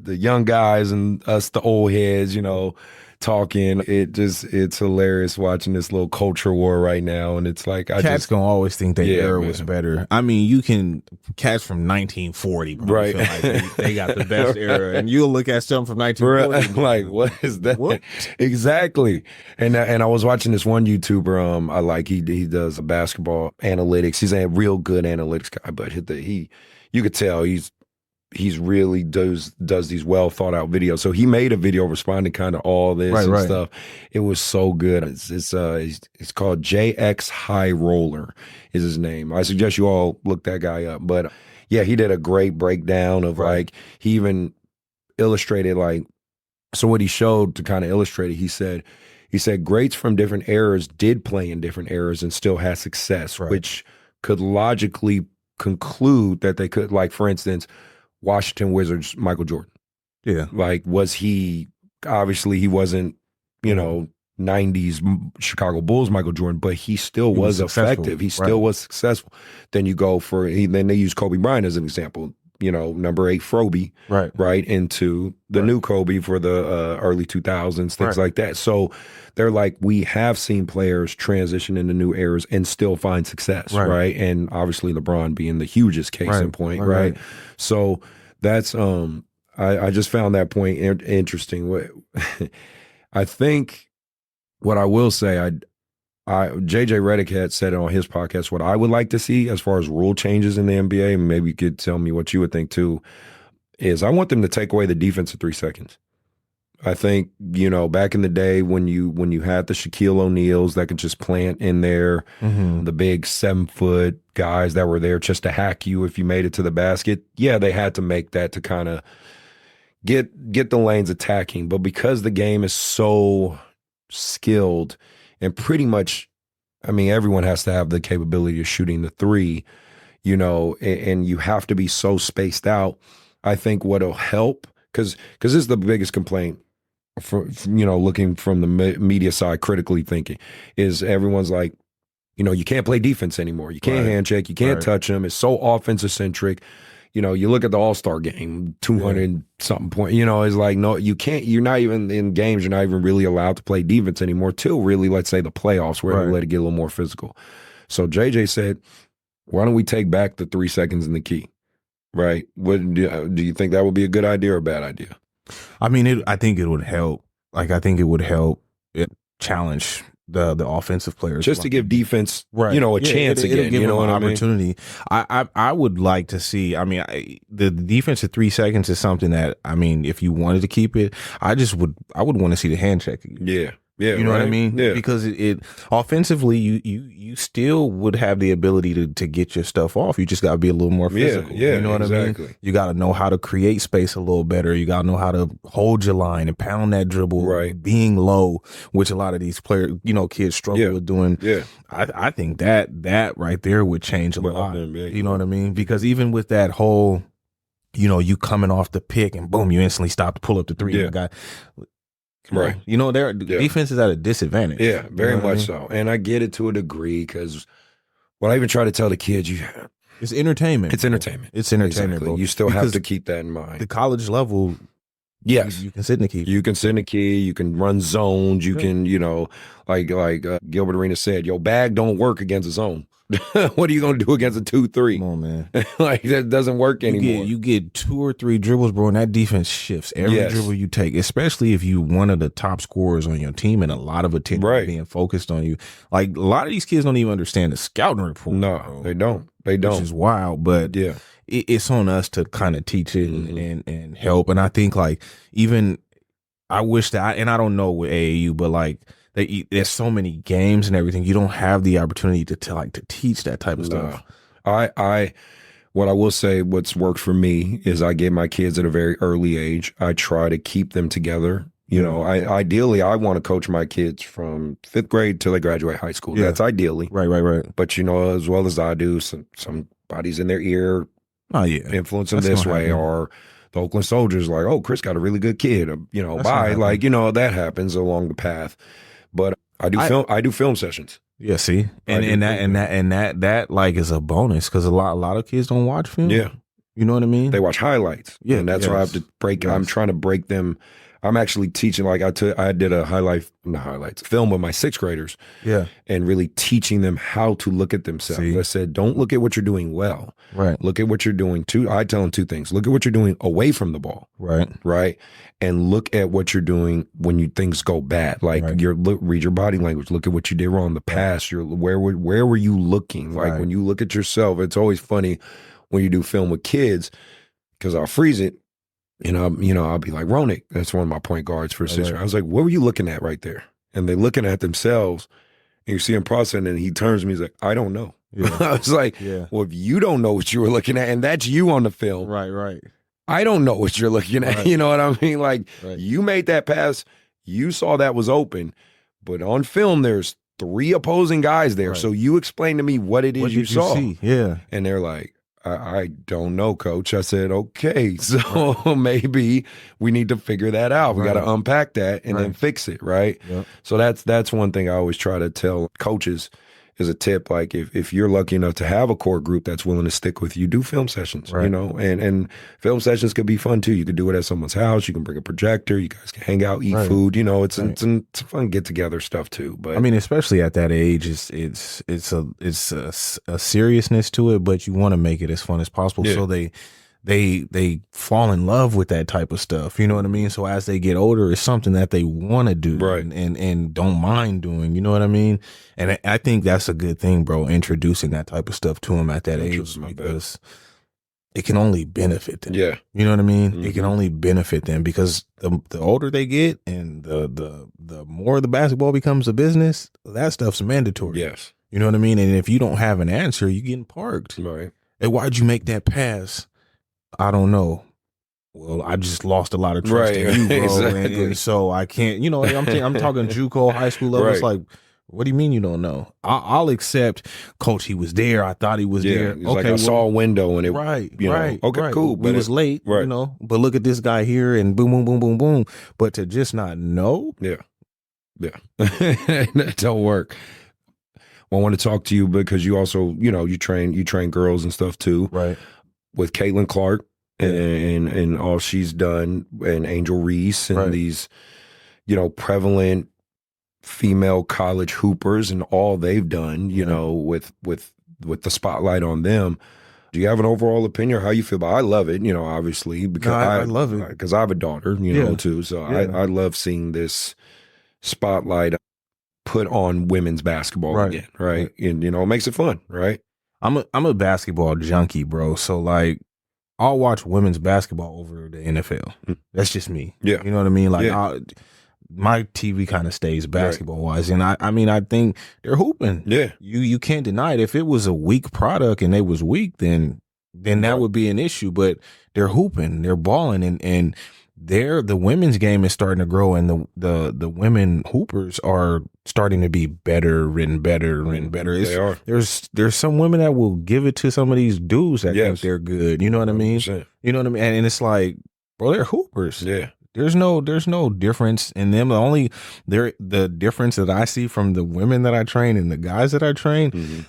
young guys and us, the old heads, you know, talking. It's hilarious watching this little culture war right now. And it's like, Cats gonna always think their era man. was better. I mean, you can cats from 1940, bro, right? feel like they got the best era, and you'll look at something from 1940, like, what is that? What? Exactly. And I was watching this one YouTuber. I like he does basketball analytics. He's a real good analytics guy, but you could tell he's really does these well thought out videos. So he made a video responding kind of all this and stuff. It was so good. It's called JX High Roller is his name. I suggest you all look that guy up. But yeah, he did a great breakdown of like, he even illustrated like, so what he showed to kind of illustrate it, he said greats from different eras did play in different eras and still had success, which could logically conclude that they could, like, for instance, Washington Wizards, Michael Jordan. Yeah. Like, he wasn't, 90s Chicago Bulls Michael Jordan, but he still was effective. He still was successful. Then you go then they use Kobe Bryant as an example, number 8 Froby, right into the new Kobe for the early 2000s, things like that. So they're like, we have seen players transition into new eras and still find success, right? And obviously LeBron being the hugest case in point, right? So that's I just found that point interesting. I think what I will say, JJ Redick had said it on his podcast, what I would like to see as far as rule changes in the NBA, and maybe you could tell me what you would think too, is I want them to take away the defense of 3 seconds. I think, back in the day when you had the Shaquille O'Neals that could just plant in there, the big 7-foot guys that were there just to hack you if you made it to the basket. Yeah, they had to make that to kind of get the lanes attacking. But because the game is so skilled and pretty much, everyone has to have the capability of shooting the 3, and you have to be so spaced out. I think what'll help, because this is the biggest complaint looking from the media side, critically thinking, is everyone's like, you can't play defense anymore. You can't hand check. You can't touch them. It's so offensive centric. You look at the All-Star game, 200 something point, it's like, no, you can't, you're not even in games, you're not even really allowed to play defense anymore till really, let's say, the playoffs where they let it get a little more physical. So JJ said, why don't we take back the 3 seconds in the key? Right? What do you think that would be a good idea or a bad idea? I think it would help. Like, I think it would help challenge the offensive players, just to give defense, a chance again. Give them an opportunity. I would like to see. The defense at 3 seconds is something that if you wanted to keep it, I would want to see the hand check again. Yeah, you know what I mean? Yeah. Because it offensively, you still would have the ability to get your stuff off. You just got to be a little more physical. Yeah, you know what I mean? You got to know how to create space a little better. You got to know how to hold your line and pound that dribble, being low, which a lot of these players, kids struggle with doing. Yeah, I think that right there would change a lot. You know what I mean? Because even with that whole, you coming off the pick and boom, you instantly stop to pull up the 3. Yeah. Guy. Their defense is at a disadvantage. Yeah, very much so. And I get it to a degree because what I even try to tell the kids, it's entertainment. It's entertainment. Exactly. You still have to keep that in mind. The college level, yes, you can sit in the key. You can sit in the key. You can run zones. You can, like Gilbert Arenas said, your bag don't work against a zone. What are you going to do against a 2-3? Come on, man. Like, that doesn't work anymore. You get 2 or 3 dribbles, bro, and that defense shifts every dribble you take, especially if you one of the top scorers on your team and a lot of attention being focused on you. Like, a lot of these kids don't even understand the scouting report. No, bro. They don't. Which is wild, but it's on us to kind of teach it and help. And I think, like, even I wish that, and I don't know with AAU, but like, there's so many games and everything. You don't have the opportunity to teach that type of stuff. What I will say, what's worked for me is I get my kids at a very early age. I try to keep them together. Ideally, I want to coach my kids from 5th grade till they graduate high school. That's ideally. Right. But as well as I do, somebody's in their ear, influence them this way, or the Oakland Soldiers like, oh, Chris got a really good kid. Bye. Like, that happens along the path. But I do film sessions. Yeah, see, and that like is a bonus because a lot of kids don't watch film. Yeah, you know what I mean. They watch highlights. Yeah, and that's why I have to break. I'm trying to break them I'm actually teaching, like I did a film with my 6th graders. Yeah. And really teaching them how to look at themselves. See? I said, don't look at what you're doing well. Right. Look at what you're doing I tell them 2 things. Look at what you're doing away from the ball. Right. Right. And look at what you're doing when things go bad. Like Right. read your body language. Look at what you did wrong in the past. Where were you looking? Like Right. when you look at yourself, it's always funny when you do film with kids, because I'll freeze it. And I'll be like, Ronak, that's one of my point guards for Cincinnati. I was like, what were you looking at right there? And they're looking at themselves, and you see him processing, and he turns to me, he's like, I don't know. Yeah. I was like, Yeah. well, if you don't know what you were looking at, and that's you on the film, Right. I don't know what you're looking at. Right. You know what I mean? Like, Right. you made that pass, you saw that was open, but on film, there's 3 opposing guys there. Right. So you explain to me what it is What you did you saw. see? Yeah. And they're like, I don't know, coach. I said, okay, so maybe we need to figure that out. We Right. got to unpack that and then Right. fix it, right? Yep. So that's one thing I always try to tell coaches is a tip. Like if you're lucky enough to have a core group that's willing to stick with you, do film sessions, Right. you know, and film sessions could be fun too. You could do it at someone's house. You can bring a projector. You guys can hang out, eat Right. food. You know, it's Right. it's fun get together stuff too. But I mean, especially at that age, it's a seriousness to it, but you want to make it as fun as possible. Yeah. So they fall in love with that type of stuff. You know what I mean? So as they get older, it's something that they want to do, Right. and don't mind doing. You know what I mean? And I think that's a good thing, bro. Introducing that type of stuff to them at that age, Introduce 'em, I bet. because it can only benefit them. yeah, You know what I mean? It Mhm. can only benefit them, because the older they get and the more the basketball becomes a business, that stuff's mandatory. yes, You know what I mean? And if you don't have an answer, you're getting parked. right. Hey, why'd you make that pass? I don't know. Well, I just lost a lot of trust Right, in you, bro. exactly. And so I can't, I'm talking JUCO, high school level. It's Right. like, what do you mean you don't know? I'll accept, coach, he was there. I thought he was Yeah, there. it's like I saw a window and it Right, you know, right. okay, right. cool, We but was late, right. but look at this guy here and boom, boom, boom, boom, boom. But to just not know, Yeah. That don't work. Well, I want to talk to you because you also, you train girls and stuff too, right? with Caitlin Clark and all she's done, and Angel Reese and Right. these, prevalent female college hoopers and all they've done, with the spotlight on them. Do you have an overall opinion or how you feel about it? I love it, obviously, because No, I love it. because I have a daughter, Yeah. too. So Yeah. I love seeing this spotlight put on women's basketball Right. again, right? And it makes it fun, right? I'm a basketball junkie, bro. So like, I'll watch women's basketball over the NFL. Mm. That's just me. Yeah. You know what I mean? Like, Yeah. my TV kind of stays basketball wise, and I think they're hooping. Yeah. You can't deny it. If it was a weak product and they was weak, then that Right. would be an issue. But they're hooping, they're balling, and the women's game is starting to grow, and the women hoopers are starting to be better and better and better. They are. There's some women that will give it to some of these dudes that think Yes. they're good. You know what I mean? 100%. You know what I mean? And it's like, bro, they're hoopers. Yeah. There's no difference in them. The difference that I see from the women that I train and the guys that I train, Mhm.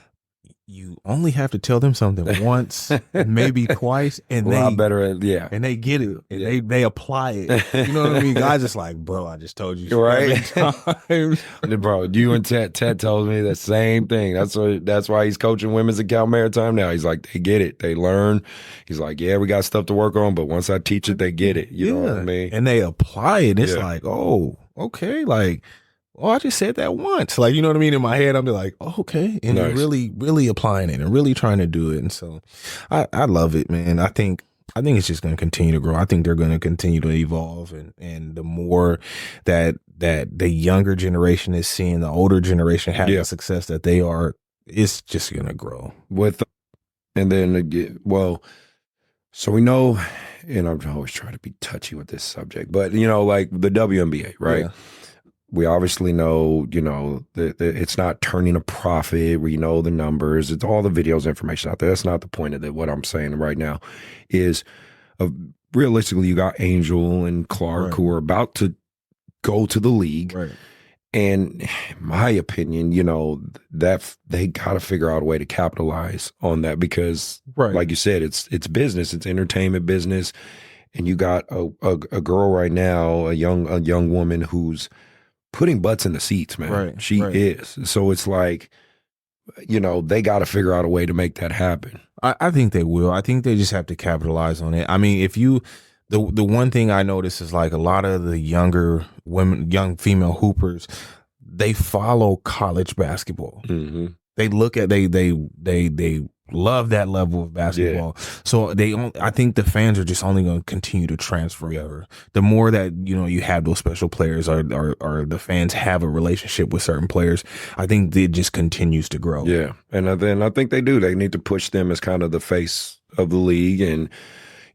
you only have to tell them something once, maybe twice, and A lot better at, yeah. and they get it. And Yeah. they apply it. You know what I mean? Guys just like, bro, I just told you Right. 7 times. Bro, you and Ted tells me the same thing. That's why he's coaching women's at Cal Maritime now. He's like, they get it. They learn. He's like, yeah, we got stuff to work on, but once I teach it, they get it. You know what I mean? And they apply it. It's Yeah. like, oh, okay. Like, oh, I just said that once. Like, you know what I mean? In my head, I'll be like, oh, okay. And they're Nice. really, really applying it and really trying to do it. And so I love it, man. I think it's just going to continue to grow. I think they're going to continue to evolve. And the more that the younger generation is seeing the older generation have Yeah. the success that they are, it's just going to grow. And then again, so we know, and I'm always trying to be touchy with this subject, but like the WNBA, right? Yeah. We obviously know, that it's not turning a profit. We know the numbers. It's all the videos, information out there. That's not the point of it. What I'm saying right now is, realistically, you got Angel and Clark Right. who are about to go to the league. Right. And in my opinion, that they got to figure out a way to capitalize on that because, Right. like you said, it's business, it's entertainment business, and you got a girl right now, a young woman who's putting butts in the seats, man. Right, She right. is. So it's like, they got to figure out a way to make that happen. I think they will. I think they just have to capitalize on it. I mean, the one thing I notice is like a lot of the younger women, young female hoopers, they follow college basketball. Mm-hmm. They look at they love that level of basketball. Yeah. So I think the fans are just only going to continue to transfer over. The more that you have those special players, or the fans have a relationship with certain players, I think it just continues to grow. Yeah, and then I think they do. They need to push them as kind of the face of the league, and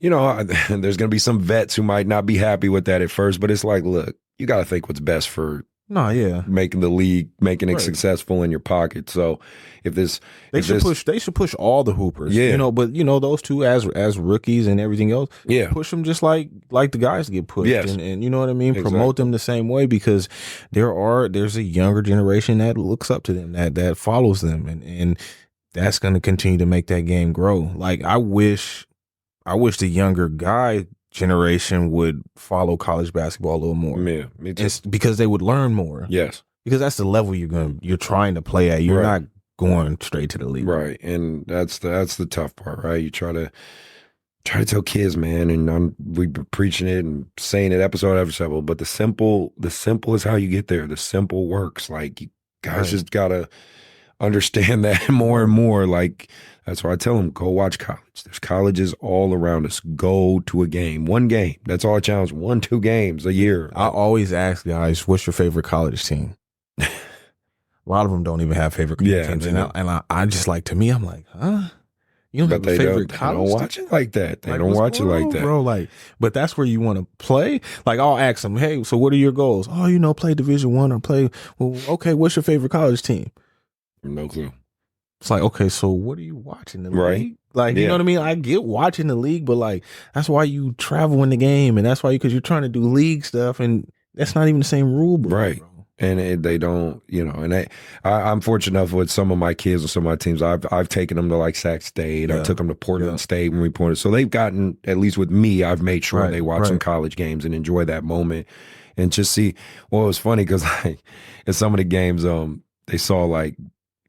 there's going to be some vets who might not be happy with that at first, but it's like, look, you got to think what's best for. No, yeah, making the league, making it right. successful in your pocket. So they should push all the hoopers. Yeah, but those two as rookies and everything else. Yeah, push them just like the guys get pushed. Yes. and you know what I mean. Exactly. Promote them the same way, because there's a younger generation that looks up to them, that follows them, and that's going to continue to make that game grow. Like I wish the younger guy generation would follow college basketball a little more. Yeah, me too. It's because they would learn more. Yes, because that's the level you're trying to play at. You're right. not going straight to the league, right? And that's the tough part, right? You try to tell kids, man, and we've been preaching it and saying it episode after episode, but the simple is how you get there. The simple works. Like you guys right. just gotta understand that more and more. Like that's why I tell them, go watch college. There's colleges all around us. Go to a game. One game. That's all I challenge. 1-2 games a year. I always ask guys, what's your favorite college team? A lot of them don't even have favorite teams. And I just like, to me, I'm like, huh? You don't have a favorite college team? They don't watch it like that. They don't watch it like that. Bro, but that's where you want to play? Like, I'll ask them, hey, so what are your goals? Oh, play Division I or play, well, okay, what's your favorite college team? No clue. It's like, okay, so what are you watching in the right. league? Like, you know what I mean? I get watching the league, but like, that's why you travel in the game, and that's why because you're trying to do league stuff, and that's not even the same rule book, right? Bro. And they don't, and I'm fortunate enough with some of my kids and some of my teams. I've taken them to like Sac State. I took them to Portland State when we pointed. So they've gotten, at least with me, I've made sure they watch some college games and enjoy that moment, and just see. Well, it was funny because like in some of the games, they saw like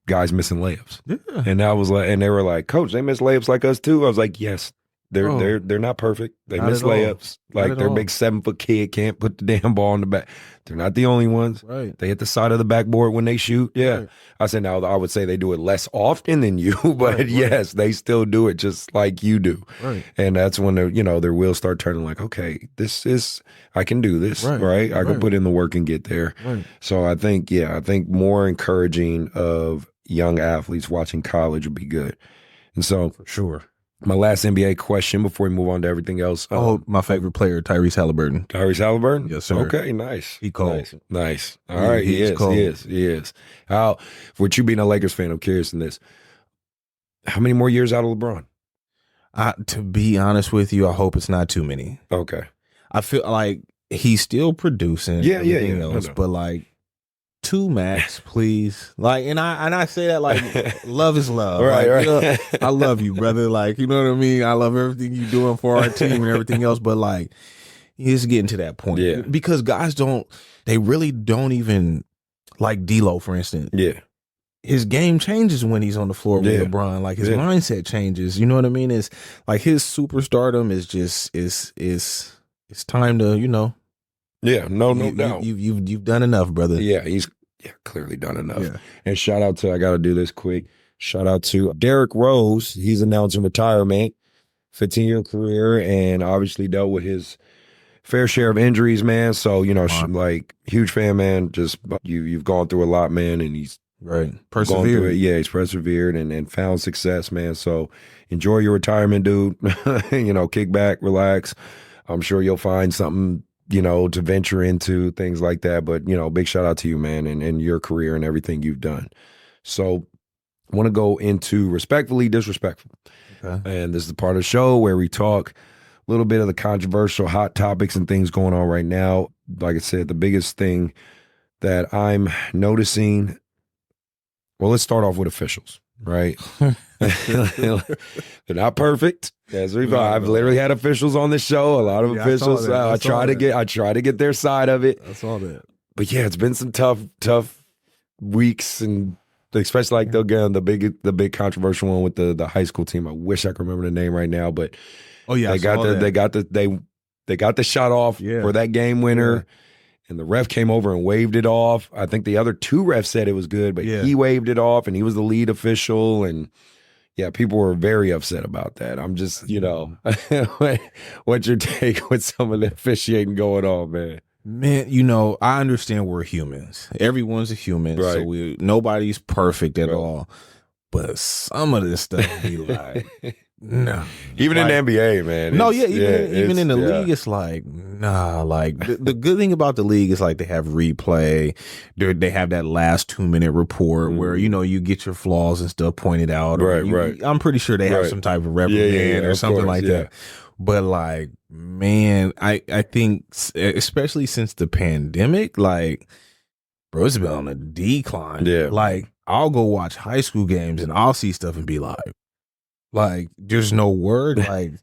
guys missing layups. Yeah. And I was like, and they were like, Coach, they miss layups like us too. I was like, yes, they're not perfect. They miss layups. Like their big 7-foot kid can't put the damn ball in the back. They're not the only ones. Right. They hit the side of the backboard when they shoot. Yeah. Right. I said, now I would say they do it less often than you, but yes, they still do it just like you do. Right. And that's when their wheels start turning like, okay, I can do this, right? I can put in the work and get there. Right. So I think more encouraging of young athletes watching college would be good. And so for sure. My last NBA question before we move on to everything else. My favorite player, Tyrese Halliburton. Tyrese Halliburton? Yes, sir. Okay, nice. He cold. Nice. All right, he is. How, with you being a Lakers fan, I'm curious in this. How many more years out of LeBron? To be honest with you, I hope it's not too many. Okay. I feel like he's still producing. Everything else, but like, 2 max, please. Like, and I say that like love is love. Right. I love you, brother. Like, you know what I mean? I love everything you're doing for our team and everything else. But like, he's getting to that point. Yeah. Because guys they really don't even like D'Lo, for instance. Yeah. His game changes when he's on the floor with LeBron. Like his mindset changes. You know what I mean? It's like his superstardom is just it's time to, Yeah, no doubt. You've done enough, brother. Yeah, he's clearly done enough. Yeah. And shout out to, I got to do this quick. Shout out to Derrick Rose. He's announcing retirement, 15-year career, and obviously dealt with his fair share of injuries, man. So, like huge fan, man. Just you've gone through a lot, man, and he's persevered. Yeah, he's persevered and found success, man. So enjoy your retirement, dude. Kick back, relax. I'm sure you'll find something to venture into, things like that. But, big shout out to you, man, and your career and everything you've done. So I want to go into respectfully disrespectful. Okay. And this is the part of the show where we talk a little bit of the controversial hot topics and things going on right now. Like I said, the biggest thing that I'm noticing, well, let's start off with officials. right? They're not perfect. I've literally had officials on the show. A lot of officials. I try to get their side of it. I saw that. But yeah, it's been some tough weeks, and especially like the big controversial one with the high school team. I wish I could remember the name right now, but they got the shot off for that game winner, and the ref came over and waved it off. I think the other two refs said it was good, but he waved it off, and he was the lead official, and yeah, people were very upset about that. I'm just, what's your take with some of the officiating going on, man? Man, I understand we're humans. Everyone's a human, right. So nobody's perfect at all. But some of this stuff be like, no. Even in the NBA, man. Even in the league, it's like, nah. Like the good thing about the league is like they have replay. They have that last 2-minute report where you get your flaws and stuff pointed out. Right. I'm pretty sure they have some type of reprimand or something like that. But like, man, I think especially since the pandemic, like, bro, it's been on a decline. Yeah. Like, I'll go watch high school games and I'll see stuff and be like, there's no word. Like,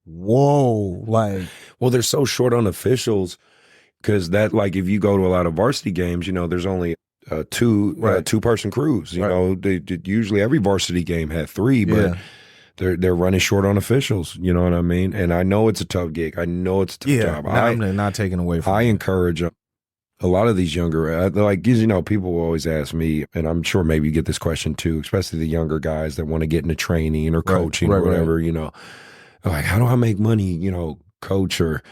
whoa. Like, well, they're so short on officials because that, like, if you go to a lot of varsity games, there's only two-person crews. Usually every varsity game had 3, but they're running short on officials. You know what I mean? And I know it's a tough gig. I know it's a tough job. I'm not taking away from I encourage a lot of these younger, people will always ask me, and I'm sure maybe you get this question too, especially the younger guys that want to get into training or coaching or whatever, like, how do I make money, coach, or,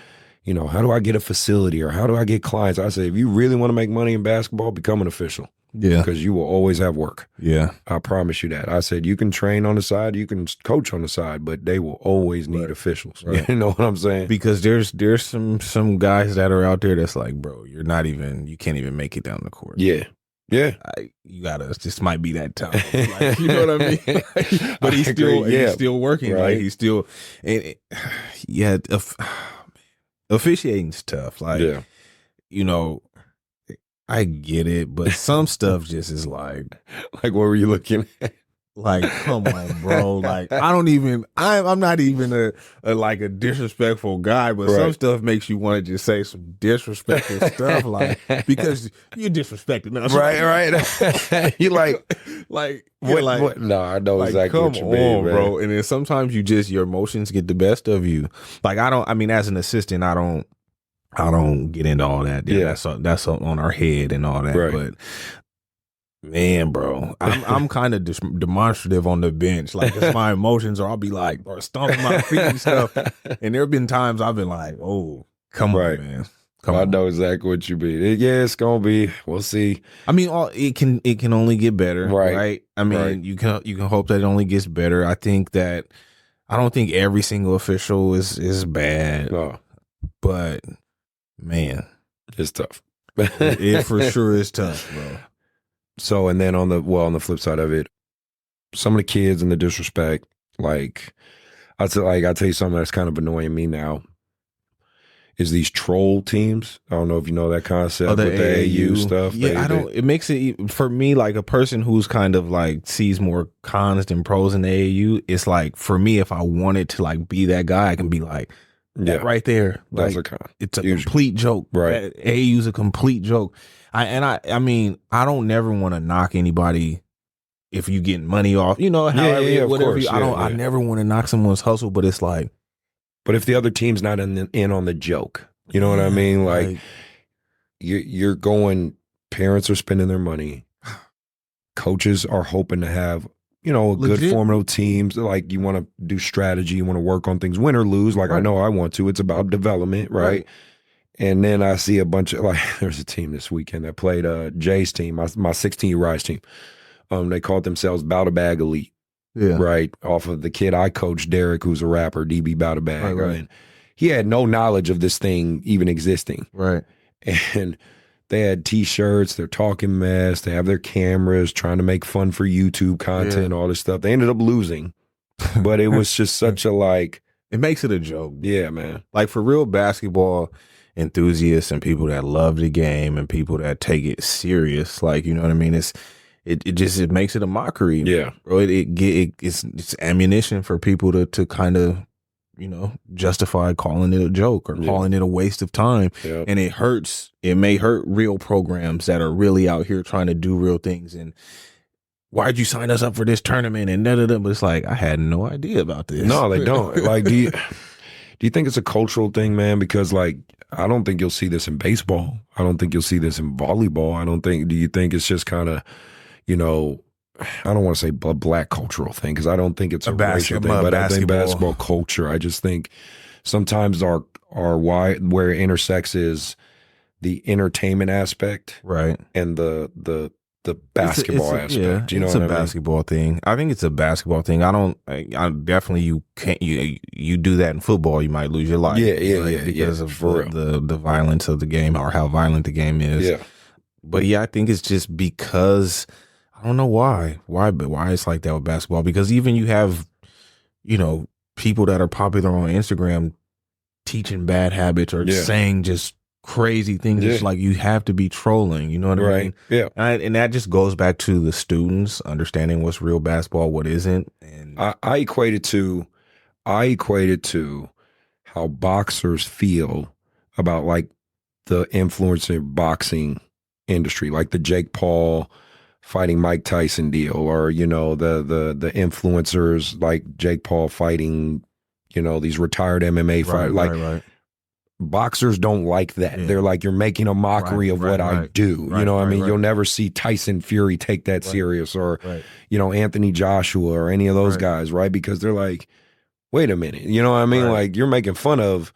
how do I get a facility, or how do I get clients? I say, if you really want to make money in basketball, become an official. Yeah. Because you will always have work. Yeah. I promise you that. I said, you can train on the side, you can coach on the side, but they will always need officials. Right. You know what I'm saying? Because there's some guys that are out there that's like, bro, you can't even make it down the court. Yeah. Yeah. This might be that time. Like, you know what I mean? But he's still working. Right. Like, he's still, officiating's tough. Like, I get it, but some stuff just is like what were you looking at? Like, come on, bro. Like, I'm not even a disrespectful guy, but some stuff makes you want to just say some disrespectful stuff, like, because you're disrespecting us. Right. You what? No, I know exactly what you mean, man. Bro. And then sometimes your emotions get the best of you. Like, as an assistant, I don't get into all that. Yeah, that's on our head and all that. Right. But man, bro, I'm kind of demonstrative on the bench. Like, it's my emotions, or I'll be like, or stomping my feet and stuff. And there have been times I've been like, oh, come on, man. I know exactly what you mean. Yeah, it's gonna be. We'll see. I mean, it can only get better, right? I mean, you can hope that it only gets better. I don't think every single official is bad, but man, it's tough. It for sure is tough, bro. So, and then on the flip side of it, some of the kids and the disrespect, like, I'll tell you something that's kind of annoying me now, is these troll teams. I don't know if you know that concept with the AAU stuff. Yeah, it makes it, for me, like a person who's kind of like sees more cons than pros in the AAU, it's like, for me, if I wanted to like be that guy, I can be like, that right there. That's like, a con. It's a complete joke. Right. AAU's a complete joke. I mean, I don't never want to knock anybody if you getting money off, whatever. I never want to knock someone's hustle, but it's like, but if the other team's not in on the joke, you know what I mean? Like, you're going, parents are spending their money. Coaches are hoping to have, a good formidable teams. Like, you want to do strategy, you want to work on things, win or lose. Like, I know I want to. It's about development, right? And then I see a bunch of, like, there's a team this weekend that played Jay's team, my 16U Rise team. They called themselves Bow Bag Elite. Yeah. Right. Off of the kid I coached, Derek, who's a rapper, DB Bow Bag. Right. And he had no knowledge of this thing even existing. Right. And they had T-shirts, they're talking mess, they have their cameras, trying to make fun for YouTube content, all this stuff. They ended up losing. But it was just such a, like, it makes it a joke. Yeah, man. Like, for real basketball enthusiasts and people that love the game and people that take it serious, like, you know what I mean? It's it makes it a mockery. Yeah. Bro, it's ammunition for people to kind of, justify calling it a joke or calling it a waste of time. Yeah. And it may hurt real programs that are really out here trying to do real things. And why'd you sign us up for this tournament? And but it's like, I had no idea about this. No, they don't. Like, do you think it's a cultural thing, man? Because like, I don't think you'll see this in baseball. I don't think you'll see this in volleyball. Do you think it's just kind of, I don't want to say a black cultural thing because I don't think it's a racial thing, but I think basketball culture. I just think sometimes our where it intersects is the entertainment aspect, right, and the basketball aspect. Yeah, you know, it's a basketball thing. I think it's a basketball thing. I definitely you can't you do that in football, you might lose your life. Yeah, because of the violence of the game or how violent the game is. Yeah, but I think it's just because. I don't know why, but why it's like that with basketball? Because even you have, people that are popular on Instagram teaching bad habits or saying just crazy things. It's like you have to be trolling. You know what I mean? Yeah. And that just goes back to the students understanding what's real basketball, what isn't. And I equate it to how boxers feel about like the influencer boxing industry, like the Jake Paul fighting Mike Tyson deal, or the influencers like Jake Paul fighting these retired MMA fighters. Right. Boxers don't like that. They're like, you're making a mockery of what I do. You know what I mean? You'll never see Tyson Fury take that serious, or Anthony Joshua or any of those guys, right? Because they're like, wait a minute, you know what I mean? Like, you're making fun of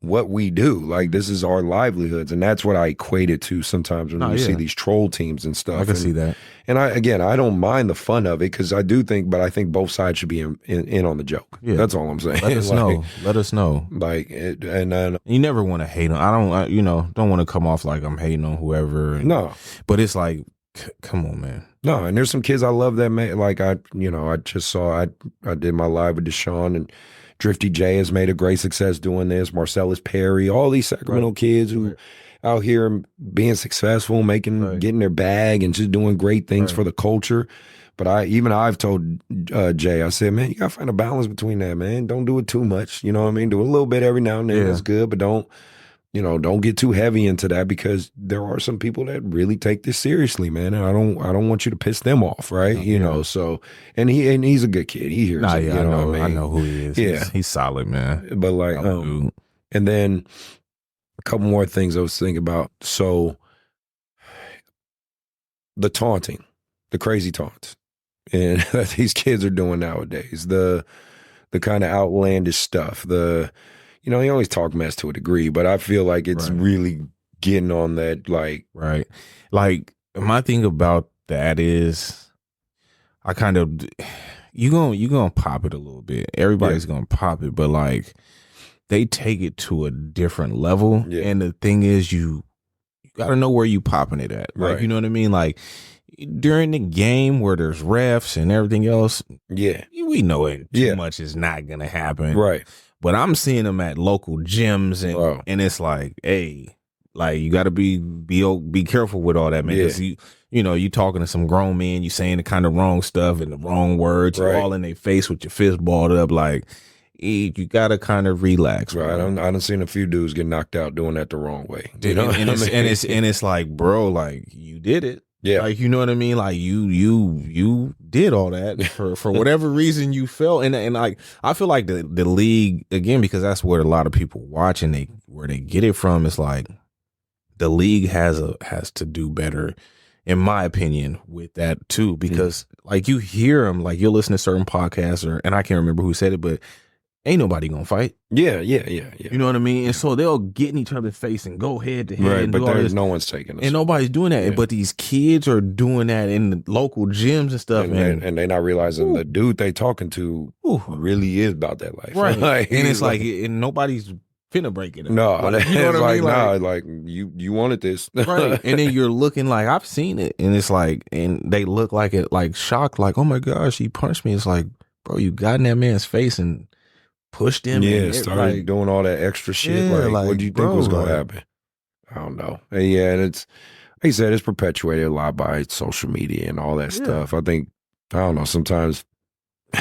what we do. Like, this is our livelihoods. And that's what I equate it to sometimes when you see these troll teams and stuff. I can see that. And I don't mind the fun of it because I think both sides should be in on the joke. Yeah. That's all I'm saying. Let us know. Let us know. Like, and you never want to hate on. I don't want to come off like I'm hating on whoever. No. But it's like, come on, man. No, and there's some kids I love that like I just saw I did my live with Deshaun, and Drifty J has made a great success doing this. Marcellus Perry, all these Sacramento kids who out here being successful, getting their bag and just doing great things for the culture. But I've told Jay, I said, man, you gotta find a balance between that, man. Don't do it too much. You know what I mean? Do a little bit every now and then. That's good, but don't get too heavy into that, because there are some people that really take this seriously, man. And I don't want you to piss them off, right? So, and he's a good kid. He hears it. I know who he is. Yeah. He's solid, man. But like, and then a couple more things I was thinking about. So the taunting, the crazy taunts, and that these kids are doing nowadays, the kind of outlandish stuff, you always talk mess to a degree, but I feel like it's really getting on that, like. Right. Like, my thing about that is, I kind of, you gonna pop it a little bit. Everybody's gonna pop it, but like, they take it to a different level. Yeah. And the thing is, you gotta know where you popping it at. Like, you know what I mean? Like, during the game where there's refs and everything else, we know it too much is not gonna happen. Right. But I'm seeing them at local gyms, and it's like, hey, like, you got to be careful with all that, man. Because you talking to some grown men, you saying the kind of wrong stuff and the wrong words, you're all in their face with your fist balled up. Like, you got to kind of relax, right? I done seen a few dudes get knocked out doing that the wrong way. And it's like, bro, like, you did it. Yeah. Like, you know what I mean? Like, you did all that for whatever reason you felt. And like, I feel like the league, again, because that's what a lot of people watch and where they get it from, is like, the league has to do better, in my opinion, with that too. Because like, you hear them, like, you'll listen to certain podcasts, and I can't remember who said it, but ain't nobody gonna fight. Yeah. You know what I mean? And so they'll get in each other's face and go head to head. Right, and but there's no one's taking this. And nobody's doing that. Yeah. But these kids are doing that in the local gyms and stuff. And they're not realizing the dude they talking to really is about that life. Right. Like, and it's like, and nobody's finna break it up. No, like, you know what I mean? Like you wanted this. Right. And then you're looking like, I've seen it. And it's like, and they look like it, like shocked, like, oh my gosh, he punched me. It's like, bro, you got in that man's face and pushed him. Yeah, started like, doing all that extra shit. Like what do you think was gonna happen? I don't know. Yeah, and he said it's perpetuated a lot by social media and all that stuff. I think, I don't know, sometimes,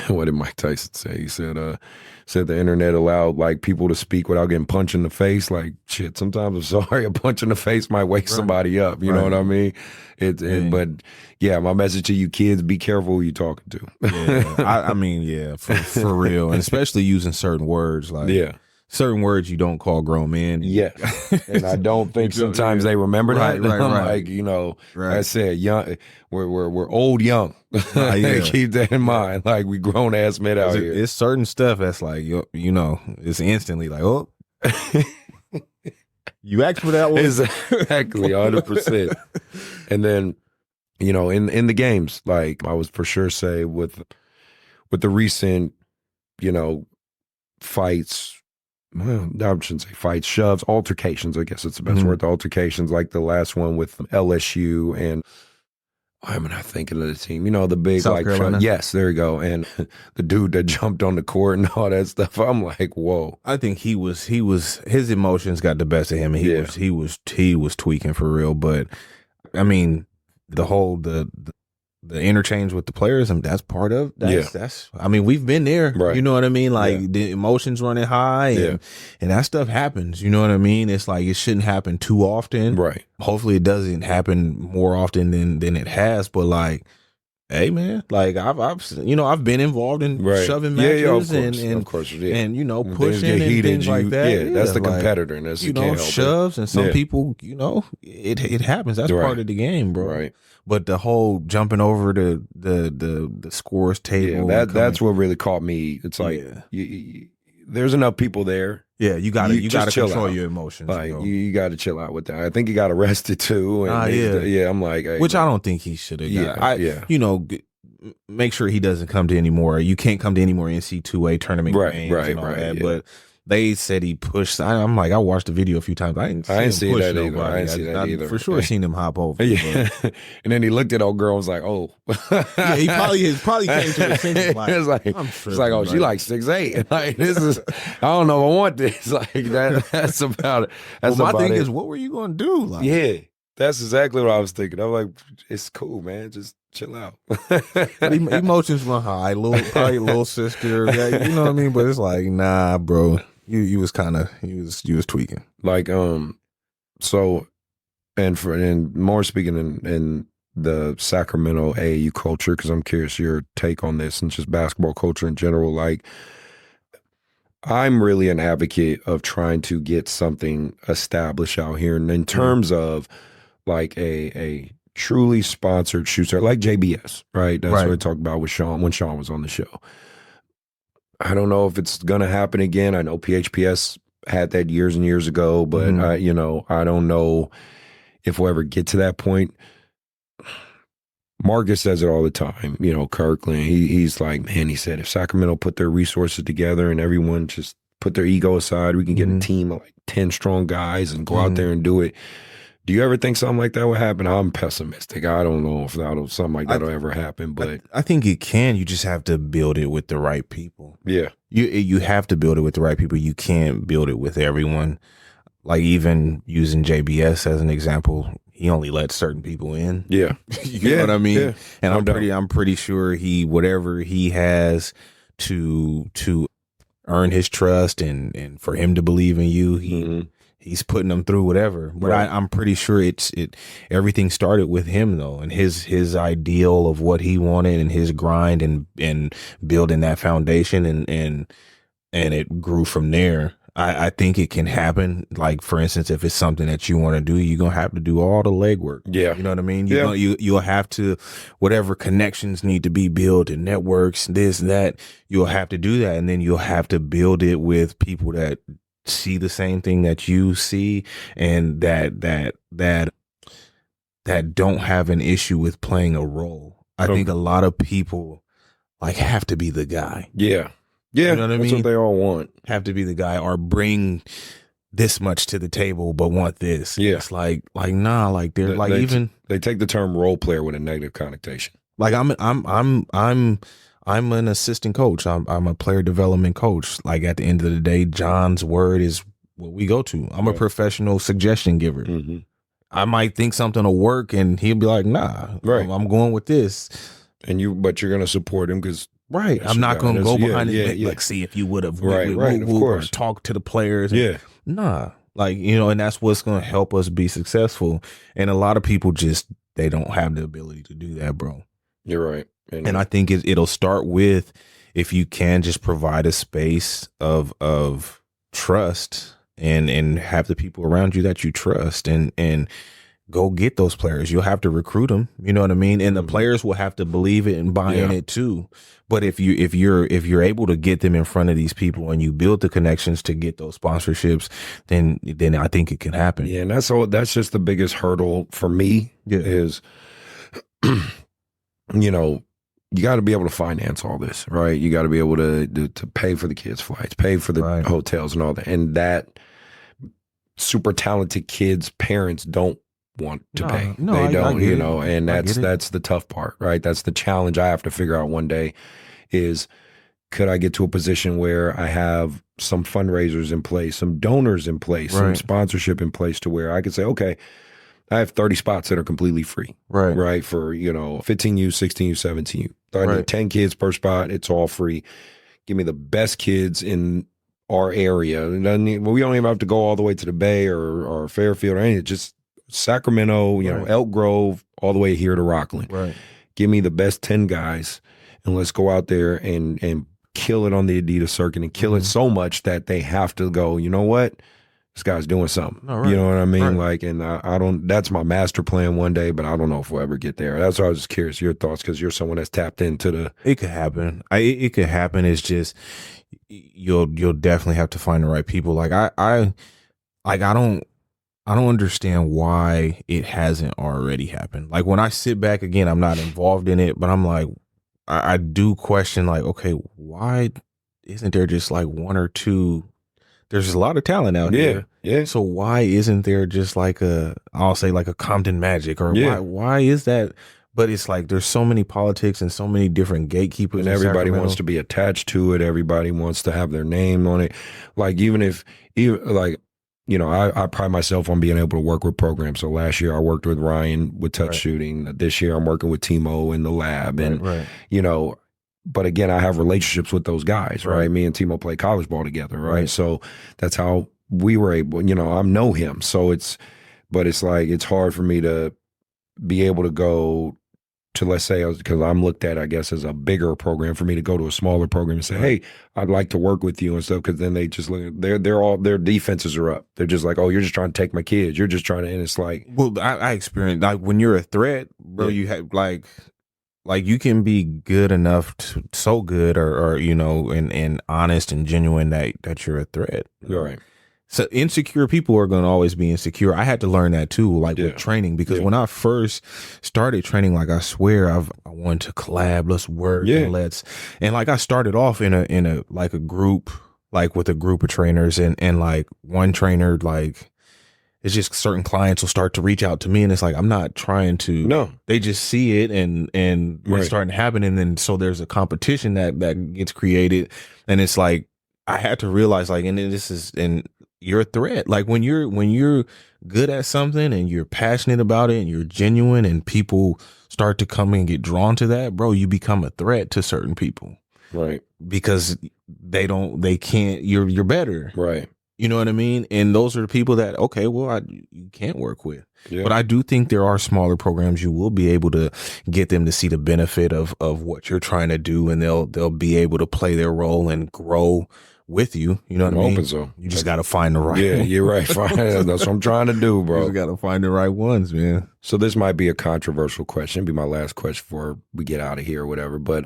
what did Mike Tyson say? He said the internet allowed like people to speak without getting punched in the face. Like, shit, sometimes I'm sorry, a punch in the face might wake somebody up. You know what I mean? But yeah, my message to you kids, be careful who you talking to. I mean, for real. And especially using certain words like certain words you don't call grown men. Yeah. And I don't think sometimes they remember that. Right. Like, you know, I said, young, we're old young. Keep that in mind. Like, we grown ass men out here. It's certain stuff that's like, you know, it's instantly like, oh, you asked for that one. Exactly, 100%. And then, you know, in the games, like I would for sure say with the recent, you know, fights, well, I shouldn't say fights, shoves, altercations, I guess it's the best word, the altercations, like the last one with LSU and why am I not thinking of the team? You know, the big South Carolina? Yes, there you go. And the dude that jumped on the court and all that stuff, I'm like, whoa. I think his emotions got the best of him. And he was tweaking for real. But I mean, the whole the interchange with the players, and that's part of that's I mean, we've been there. Right. You know what I mean? Like the emotions running high and that stuff happens. You know what I mean? It's like it shouldn't happen too often. Right. Hopefully it doesn't happen more often than it has. But like, hey man, like I've been involved in shoving matches of course, and you know, when pushing and things like that. Yeah, that's the like, competitor, and that's you know, shoves and some people, you know, it happens. That's part of the game, bro. Right. But the whole jumping over the scores table, that's what really caught me. It's like there's enough people there. Yeah, you gotta control out. your emotions. Like you gotta chill out with that. I think he got arrested too. And I'm like, hey, which I don't think he should have. You know, make sure he doesn't come to any more. You can't come to any more NC2A tournament games and all that. But they said he pushed. I'm like, I watched the video a few times. I didn't see that either. I didn't see that either. For sure, seen him hop over. Yeah. And then he looked at old girl and was like, oh. Yeah, he probably came to the senses. Like, it's like, oh, she like 6'8". Like, this is, I don't know if I want this. Like, that's about it. That's my about thing it. is, what were you going to do? Like, yeah, that's exactly what I was thinking. I'm like, it's cool, man. Just chill out. Emotions run high. Probably little sister. You know what I mean? But it's like, nah, bro. You was kind of you was tweaking. Like so, and more speaking in the Sacramento AAU culture, because I'm curious your take on this and just basketball culture in general. Like, I'm really an advocate of trying to get something established out here, and in terms of like a truly sponsored shooter like JBS, right? That's what I talked about with Sean when Sean was on the show. I don't know if it's going to happen again. I know PHPS had that years and years ago, but you know, I don't know if we'll ever get to that point. Marcus says it all the time, you know, Kirkland, he's like, man, he said, if Sacramento put their resources together and everyone just put their ego aside, we can get a team of like 10 strong guys and go out there and do it. Do you ever think something like that would happen? I'm pessimistic. I don't know if something like that will ever happen, but I think it can. You just have to build it with the right people. Yeah. You have to build it with the right people. You can't build it with everyone. Like, even using JBS as an example, he only let certain people in. Yeah. You know what I mean? Yeah. And I'm pretty sure whatever he has to earn his trust and for him to believe in you, he's putting them through whatever. But I'm pretty sure everything started with him though, and his ideal of what he wanted and his grind and building that foundation and it grew from there. I think it can happen. Like, for instance, if it's something that you want to do, you're going to have to do all the legwork. Yeah. You know what I mean? You'll have to, whatever connections need to be built and networks, this, that, you'll have to do that. And then you'll have to build it with people that see the same thing that you see and that don't have an issue with playing a role. I think a lot of people like have to be the guy. Yeah. Yeah, you know what I mean? That's what they all want. Have to be the guy or bring this much to the table, but want this. Yeah, it's like nah, like they're like they take the term role player with a negative connotation. Like I'm an assistant coach. I'm a player development coach. Like, at the end of the day, John's word is what we go to. I'm a professional suggestion giver. I might think something will work, and he'll be like, "Nah, Right. I'm going with this." but you're gonna support him because Right. I'm not going to go behind it. Like, see if you would have right, of course, talk to the players. And, yeah. Nah. Like, and that's what's going to help us be successful. And a lot of people they don't have the ability to do that, bro. You're right. And I think it'll start with, if you can just provide a space of trust and have the people around you that you trust and go get those players. You'll have to recruit them. You know what I mean? And the players will have to believe it and buy in it too. But if you're able to get them in front of these people and you build the connections to get those sponsorships, then I think it can happen. Yeah, and that's just the biggest hurdle for me is, you got to be able to finance all this, right? You got to be able to pay for the kids' flights, pay for the hotels and all that. And that super talented kids' parents don't want to pay. No, they don't, it. And that's the tough part, right? That's the challenge I have to figure out one day is, could I get to a position where I have some fundraisers in place, some donors in place, some sponsorship in place to where I could say, okay, I have 30 spots that are completely free, right? For, 15U, 16U, 17U. I need 10 kids per spot. It's all free. Give me the best kids in our area. We don't even have to go all the way to the Bay or Fairfield or anything. Just Sacramento, Elk Grove, all the way here to Rockland. Right. Give me the best 10 guys, and let's go out there and kill it on the Adidas circuit and kill it so much that they have to go, you know what? This guy's doing something. You know what I mean? Like, and I don't, that's my master plan one day, but I don't know if we'll ever get there. That's why I was just curious your thoughts, because you're someone that's tapped into the. It could happen. It could happen. It's just, you'll definitely have to find the right people. Like I don't understand why it hasn't already happened. Like, when I sit back again, I'm not involved in it, but I'm like, I do question, like, okay, why isn't there just like one or two? There's just a lot of talent out here. Yeah. So why isn't there just like I'll say like a Compton Magic, or why is that? But it's like, there's so many politics and so many different gatekeepers. And everybody wants to be attached to it. Everybody wants to have their name on it. Like, I pride myself on being able to work with programs. So last year I worked with Ryan with touch shooting. This year I'm working with Timo in the lab. And, but again, I have relationships with those guys, right? Me and Timo play college ball together, right? So that's how we were able, I know him. So but it's like, it's hard for me to be able to go to, let's say, because I'm looked at, I guess, as a bigger program, for me to go to a smaller program and say, hey, I'd like to work with you and stuff. Because then they just look at, their defenses are up. They're just like, oh, you're just trying to take my kids. You're just trying to, and it's like, well, I experienced, like, when you're a threat, bro, you have like you can be good enough to, so good or and honest and genuine that you're a threat. Right. So insecure people are going to always be insecure. I had to learn that too, like with training, because when I first started training, like, I swear I wanted to collab, let's work, and like, I started off in a like a group, like with a group of trainers, and like one trainer, like, it's just certain clients will start to reach out to me, and it's like, I'm not trying to. No, they just see it, and it's starting to happen, and then so there's a competition that gets created, and it's like, I had to realize, like, and you're a threat. Like, when you're good at something and you're passionate about it and you're genuine, and people start to come and get drawn to that, bro, you become a threat to certain people, right? Because they can't. You're better, right? You know what I mean? And those are the people that, okay, well, you can't work with. Yeah. But I do think there are smaller programs you will be able to get them to see the benefit of what you're trying to do, and they'll be able to play their role and grow with you. You know what I mean? Open so. You just got to find the right one. Yeah, you're right. That's what I'm trying to do, bro. You just got to find the right ones, man. So this might be a controversial question. It'll be my last question before we get out of here or whatever. But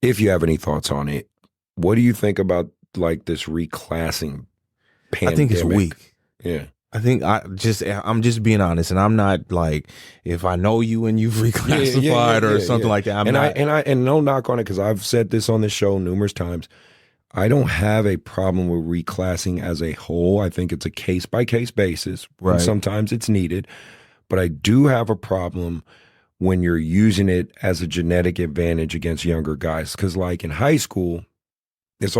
if you have any thoughts on it, what do you think about, like, this reclassing pandemic? I think it's weak. Yeah. I think I'm just being honest, and I'm not like, if I know you and you've reclassified or something like that. And no knock on it, because I've said this on the show numerous times. I don't have a problem with reclassing as a whole. I think it's a case-by-case basis. Right. And sometimes it's needed. But I do have a problem when you're using it as a genetic advantage against younger guys. Because, like, in high school, it's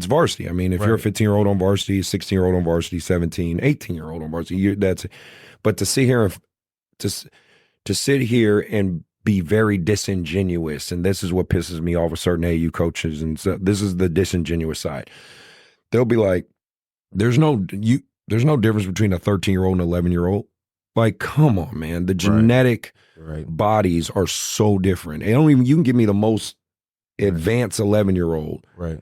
varsity. I mean, if you're a 15-year-old on varsity, 16-year-old on varsity, 17, 18-year-old on varsity, that's it. But to sit here and to sit here and be very disingenuous, and this is what pisses me off with certain AAU coaches, and so this is the disingenuous side. They'll be like, there's no difference between a 13-year-old and an 11-year-old. Like, come on, man. The genetic bodies are so different. You can give me the most advanced 11-year-old. Right.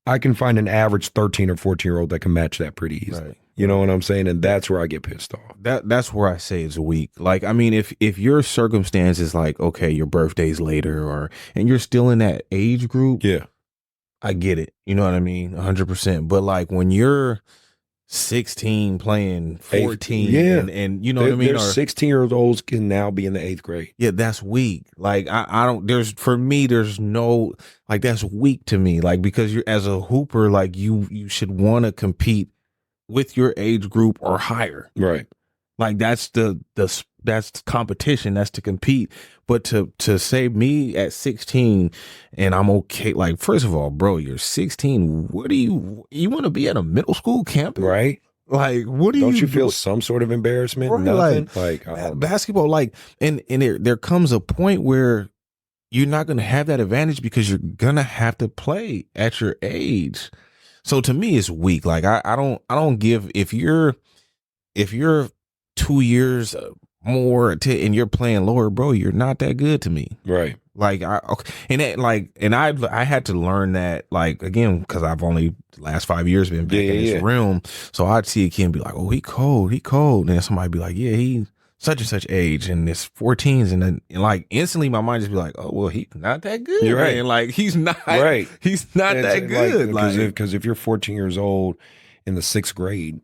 I can find an average 13 or 14-year-old that can match that pretty easily. Right. You know what I'm saying? And that's where I get pissed off. That's where I say it's weak. Like, I mean, if your circumstance is like, okay, your birthday's later and you're still in that age group. Yeah. I get it. You know what I mean? 100%. But like when you're 16 playing 14 and you know what I mean? There's 16-year-olds can now be in the 8th grade. Yeah, that's weak. Like I don't, there's no, like that's weak to me. Like, because you're as a hooper, like you should want to compete with your age group or higher. Right. Like that's that's competition, that's to compete. But to say me at 16 and I'm okay, like, first of all, bro, you're 16. What do you want to be at a middle school campus? Right. Like, what do Don't you you feel some sort of embarrassment? Right, Nothing? Like basketball, like, and there comes a point where you're not going to have that advantage because you're going to have to play at your age. So to me, it's weak. Like I don't give, if you're 2 years more and you're playing lower, bro, you're not that good to me. Right. Like I had to learn that, like, again, because I've only the last 5 years been back in this realm. So I'd see a kid and be like, oh, he cold. And then somebody be like, yeah, he such and such age and it's 14s, and then like instantly my mind just be like, oh well, he's not that good. You're right. And like he's not right. He's not that good. Because if you're 14 years old in the 6th grade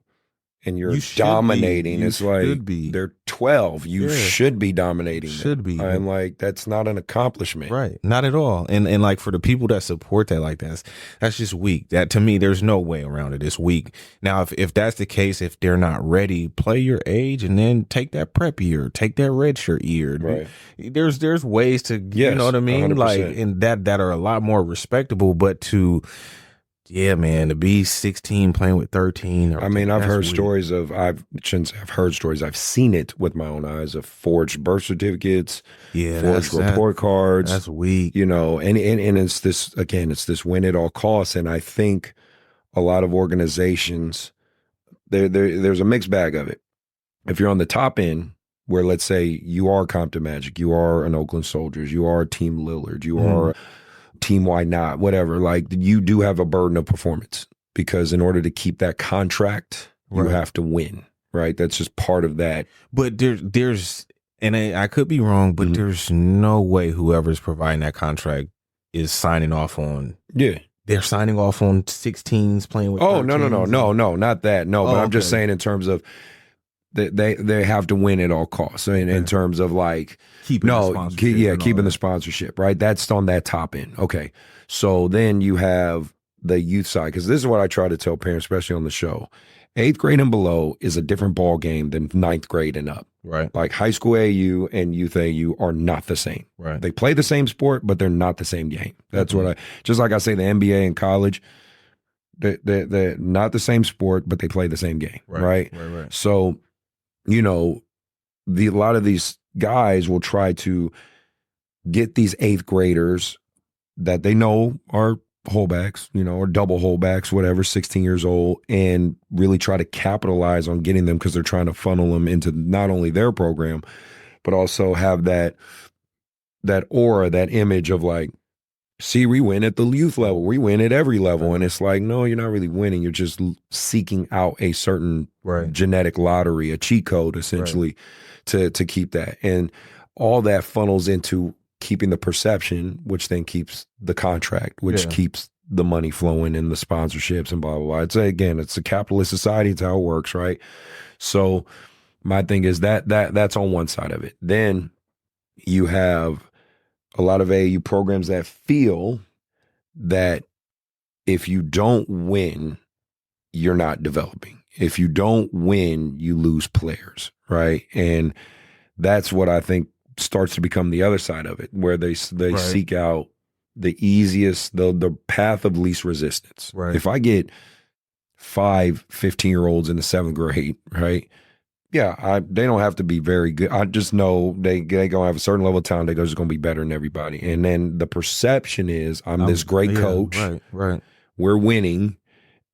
and you're dominating, it's like they're 12. You should be dominating. Should be. And like that's not an accomplishment. Right. Not at all. And like for the people that support that, like that's just weak. That to me, there's no way around it. It's weak. Now, if that's the case, if they're not ready, play your age and then take that prep year, take that redshirt year. Right. There's ways to, you know what I mean? 100%. Like, and that are a lot more respectable, but to be 16 playing with 13. I mean, I've heard stories of, I've seen it with my own eyes of forged birth certificates, forged report cards. That's weak. You know, and it's this, again, it's this win at all costs. And I think a lot of organizations, there's a mixed bag of it. If you're on the top end, where let's say you are Compton Magic, you are an Oakland Soldiers, you are Team Lillard, you are Team Why Not, whatever, like you do have a burden of performance because in order to keep that contract, you have to win, right? That's just part of that. But there's and I could be wrong, but there's no way whoever's providing that contract is signing off on. Yeah. They're signing off on 16s playing with 13s. No, not that. No, but I'm just saying in terms of they have to win at all costs. In terms of like keeping the sponsorship, right? That's on that top end. Okay, so then you have the youth side, because this is what I try to tell parents, especially on the show. 8th grade and below is a different ball game than 9th grade and up. Right. Like high school AAU and youth AAU are not the same. Right. They play the same sport, but they're not the same game. That's what just like I say, the NBA and college. They're not the same sport, but they play the same game. Right. So, you know, a lot of these guys will try to get these 8th graders that they know are fullbacks, you know, or double fullbacks, whatever, 16 years old, and really try to capitalize on getting them because they're trying to funnel them into not only their program, but also have that aura, that image of like, see, we win at the youth level. We win at every level. And it's like, no, you're not really winning. You're just seeking out a certain genetic lottery, a cheat code, essentially, to keep that. And all that funnels into keeping the perception, which then keeps the contract, which keeps the money flowing and the sponsorships and blah, blah, blah. It's a capitalist society. It's how it works, right? So my thing is that's on one side of it. Then you have a lot of AAU programs that feel that if you don't win, you're not developing. If you don't win, you lose players, right? And that's what I think starts to become the other side of it, where they seek out the easiest, the path of least resistance. Right. If I get 5 15-year-olds in the 7th grade, right, Yeah, they don't have to be very good. I just know they gonna have a certain level of talent. They're just gonna be better than everybody. And then the perception is I'm this great coach. Right. We're winning,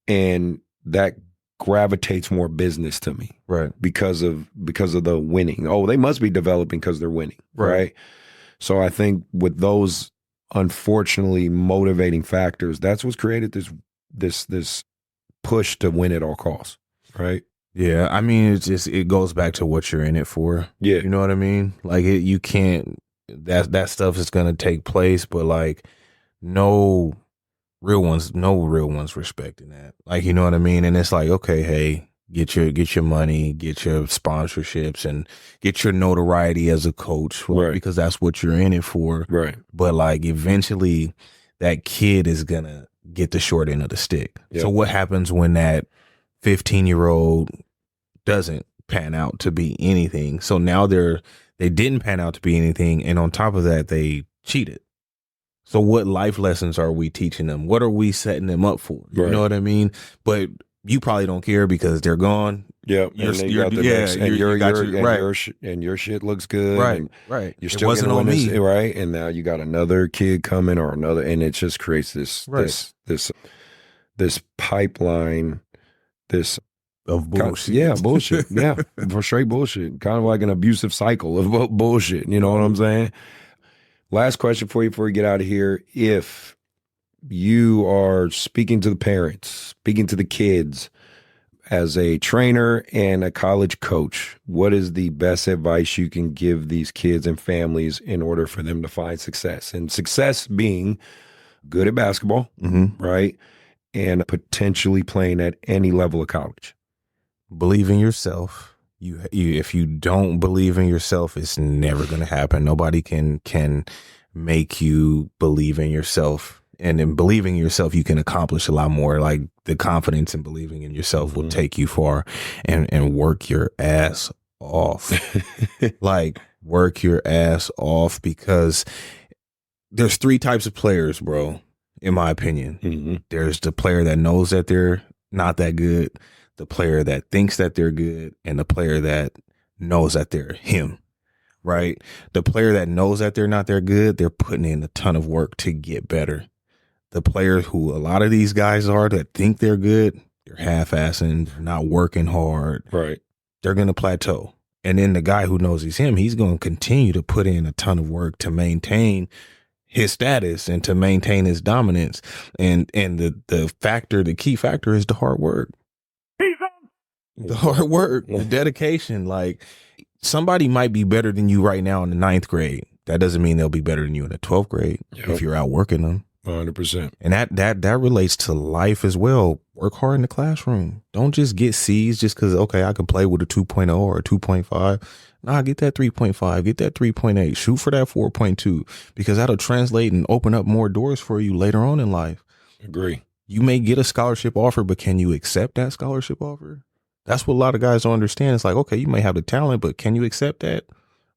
and that gravitates more business to me. Right. Because of the winning. Oh, they must be developing because they're winning. Right. So I think with those unfortunately motivating factors, that's what's created this push to win at all costs. Right. Yeah, I mean, it goes back to what you're in it for. Yeah. You know what I mean? Like, you can't, that stuff is going to take place, but like, no real ones respecting that. Like, you know what I mean? And it's like, okay, hey, get your money, get your sponsorships, and get your notoriety as a coach, right? Because that's what you're in it for. Right. But like, eventually that kid is going to get the short end of the stick. Yep. So what happens when that 15-year-old doesn't pan out to be anything? So now they didn't pan out to be anything, and on top of that, they cheated. So what life lessons are we teaching them? What are we setting them up for? You know what I mean? But you probably don't care because they're gone. Yep. And your shit looks good. Right. And right. You're still wasn't on me. Right. And now you got another kid coming or another, and it just creates this pipeline, of bullshit. Bullshit. Yeah. For straight bullshit. Kind of like an abusive cycle of bullshit. You know what I'm saying? Last question for you before we get out of here. If you are speaking to the parents, speaking to the kids as a trainer and a college coach, what is the best advice you can give these kids and families in order for them to find success? And success being good at basketball, right? And potentially playing at any level of college. Believe in yourself. You if you don't believe in yourself, it's never going to happen. Nobody can make you believe in yourself. And in believing in yourself, you can accomplish a lot more. Like, the confidence in believing in yourself will take you far, and work your ass off. Like, work your ass off, because there's 3 types of players, bro, in my opinion. There's the player that knows that they're not that good, the player that thinks that they're good, and the player that knows that they're him, right? The player that knows that they're not that good, they're putting in a ton of work to get better. The players who a lot of these guys are that think they're good, they're half-assing, they're not working hard. Right. They're going to plateau. And then the guy who knows he's him, he's going to continue to put in a ton of work to maintain his status and to maintain his dominance. And the key factor is the hard work. The hard work, the dedication. Like, somebody might be better than you right now in the 9th grade. That doesn't mean they'll be better than you in the 12th grade if you're outworking them. 100%. And that relates to life as well. Work hard in the classroom. Don't just get C's just because, okay, I can play with a 2.0 or a 2.5. Nah, get that 3.5, get that 3.8, shoot for that 4.2, because that'll translate and open up more doors for you later on in life. Agree. You may get a scholarship offer, but can you accept that scholarship offer? That's what a lot of guys don't understand. It's like, okay, you may have the talent, but can you accept that?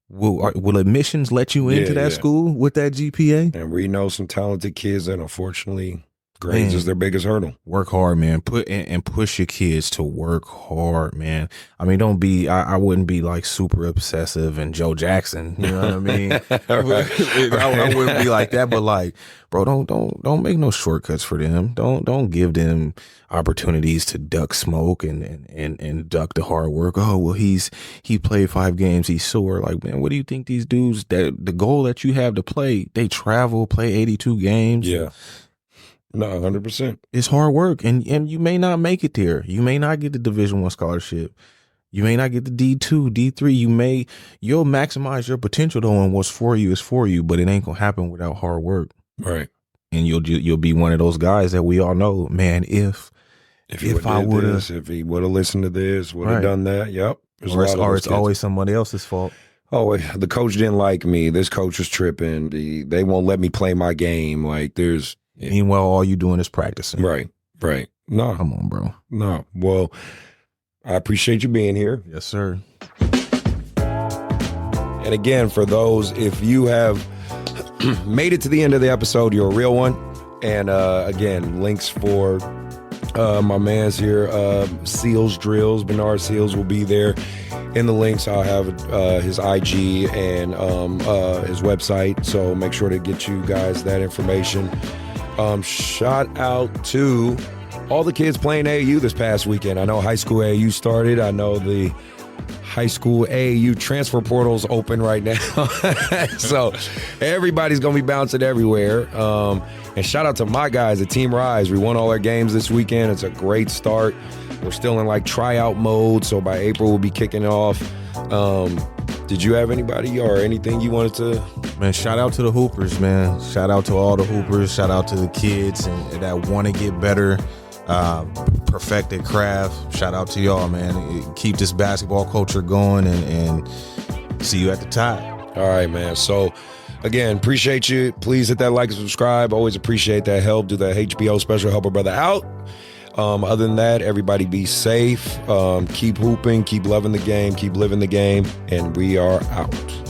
Will admissions let you into that school with that GPA? And we know some talented kids that, unfortunately, grades is their biggest hurdle. Work hard, man. Push your kids to work hard, man. I mean, don't be. I wouldn't be like super obsessive and Joe Jackson. You know what I mean? I wouldn't be like that. But like, bro, don't make no shortcuts for them. Don't give them opportunities to duck smoke and duck the hard work. Oh well, he played 5 games. He's sore. Like, man, what do you think these dudes that the goal that you have to play? They travel, play 82 games. Yeah. No, 100%. It's hard work, and you may not make it there. You may not get the Division I scholarship. You may not get the D2, D3. You'll maximize your potential though, and what's for you is for you. But it ain't gonna happen without hard work, right? And you'll be one of those guys that we all know, man. If I would have, if he would have listened to this, would have done that. Yep. Or it's always somebody else's fault. Oh, the coach didn't like me. This coach was tripping. They won't let me play my game. Like there's. Meanwhile, all you doing is practicing. Right. No. Come on, bro. No. Well, I appreciate you being here. Yes, sir. And again, for those, if you have made it to the end of the episode, you're a real one. And again, links for My man's here, Seals Drills. Bernard Seals will be there. In the links, I'll have his IG and his website. So make sure to get you guys that information. Shout out to all the kids playing AAU this past weekend. I know high school AAU started. I know the high school AAU transfer portal's open right now. So everybody's going to be bouncing everywhere. And shout out to my guys at Team Rise. We won all our games this weekend. It's a great start. We're still in like tryout mode. So by April, we'll be kicking off. Did you have anybody or anything you wanted to? Man, shout out to the Hoopers, man. Shout out to all the Hoopers. Shout out to the kids and that want to get better, perfect their craft. Shout out to y'all, man. Keep this basketball culture going and see you at the top. All right, man. So, again, appreciate you. Please hit that like and subscribe. Always appreciate that help. Do that HBO special, help a brother out. Other than that, everybody be safe. Keep hooping. Keep loving the game. Keep living the game. And we are out.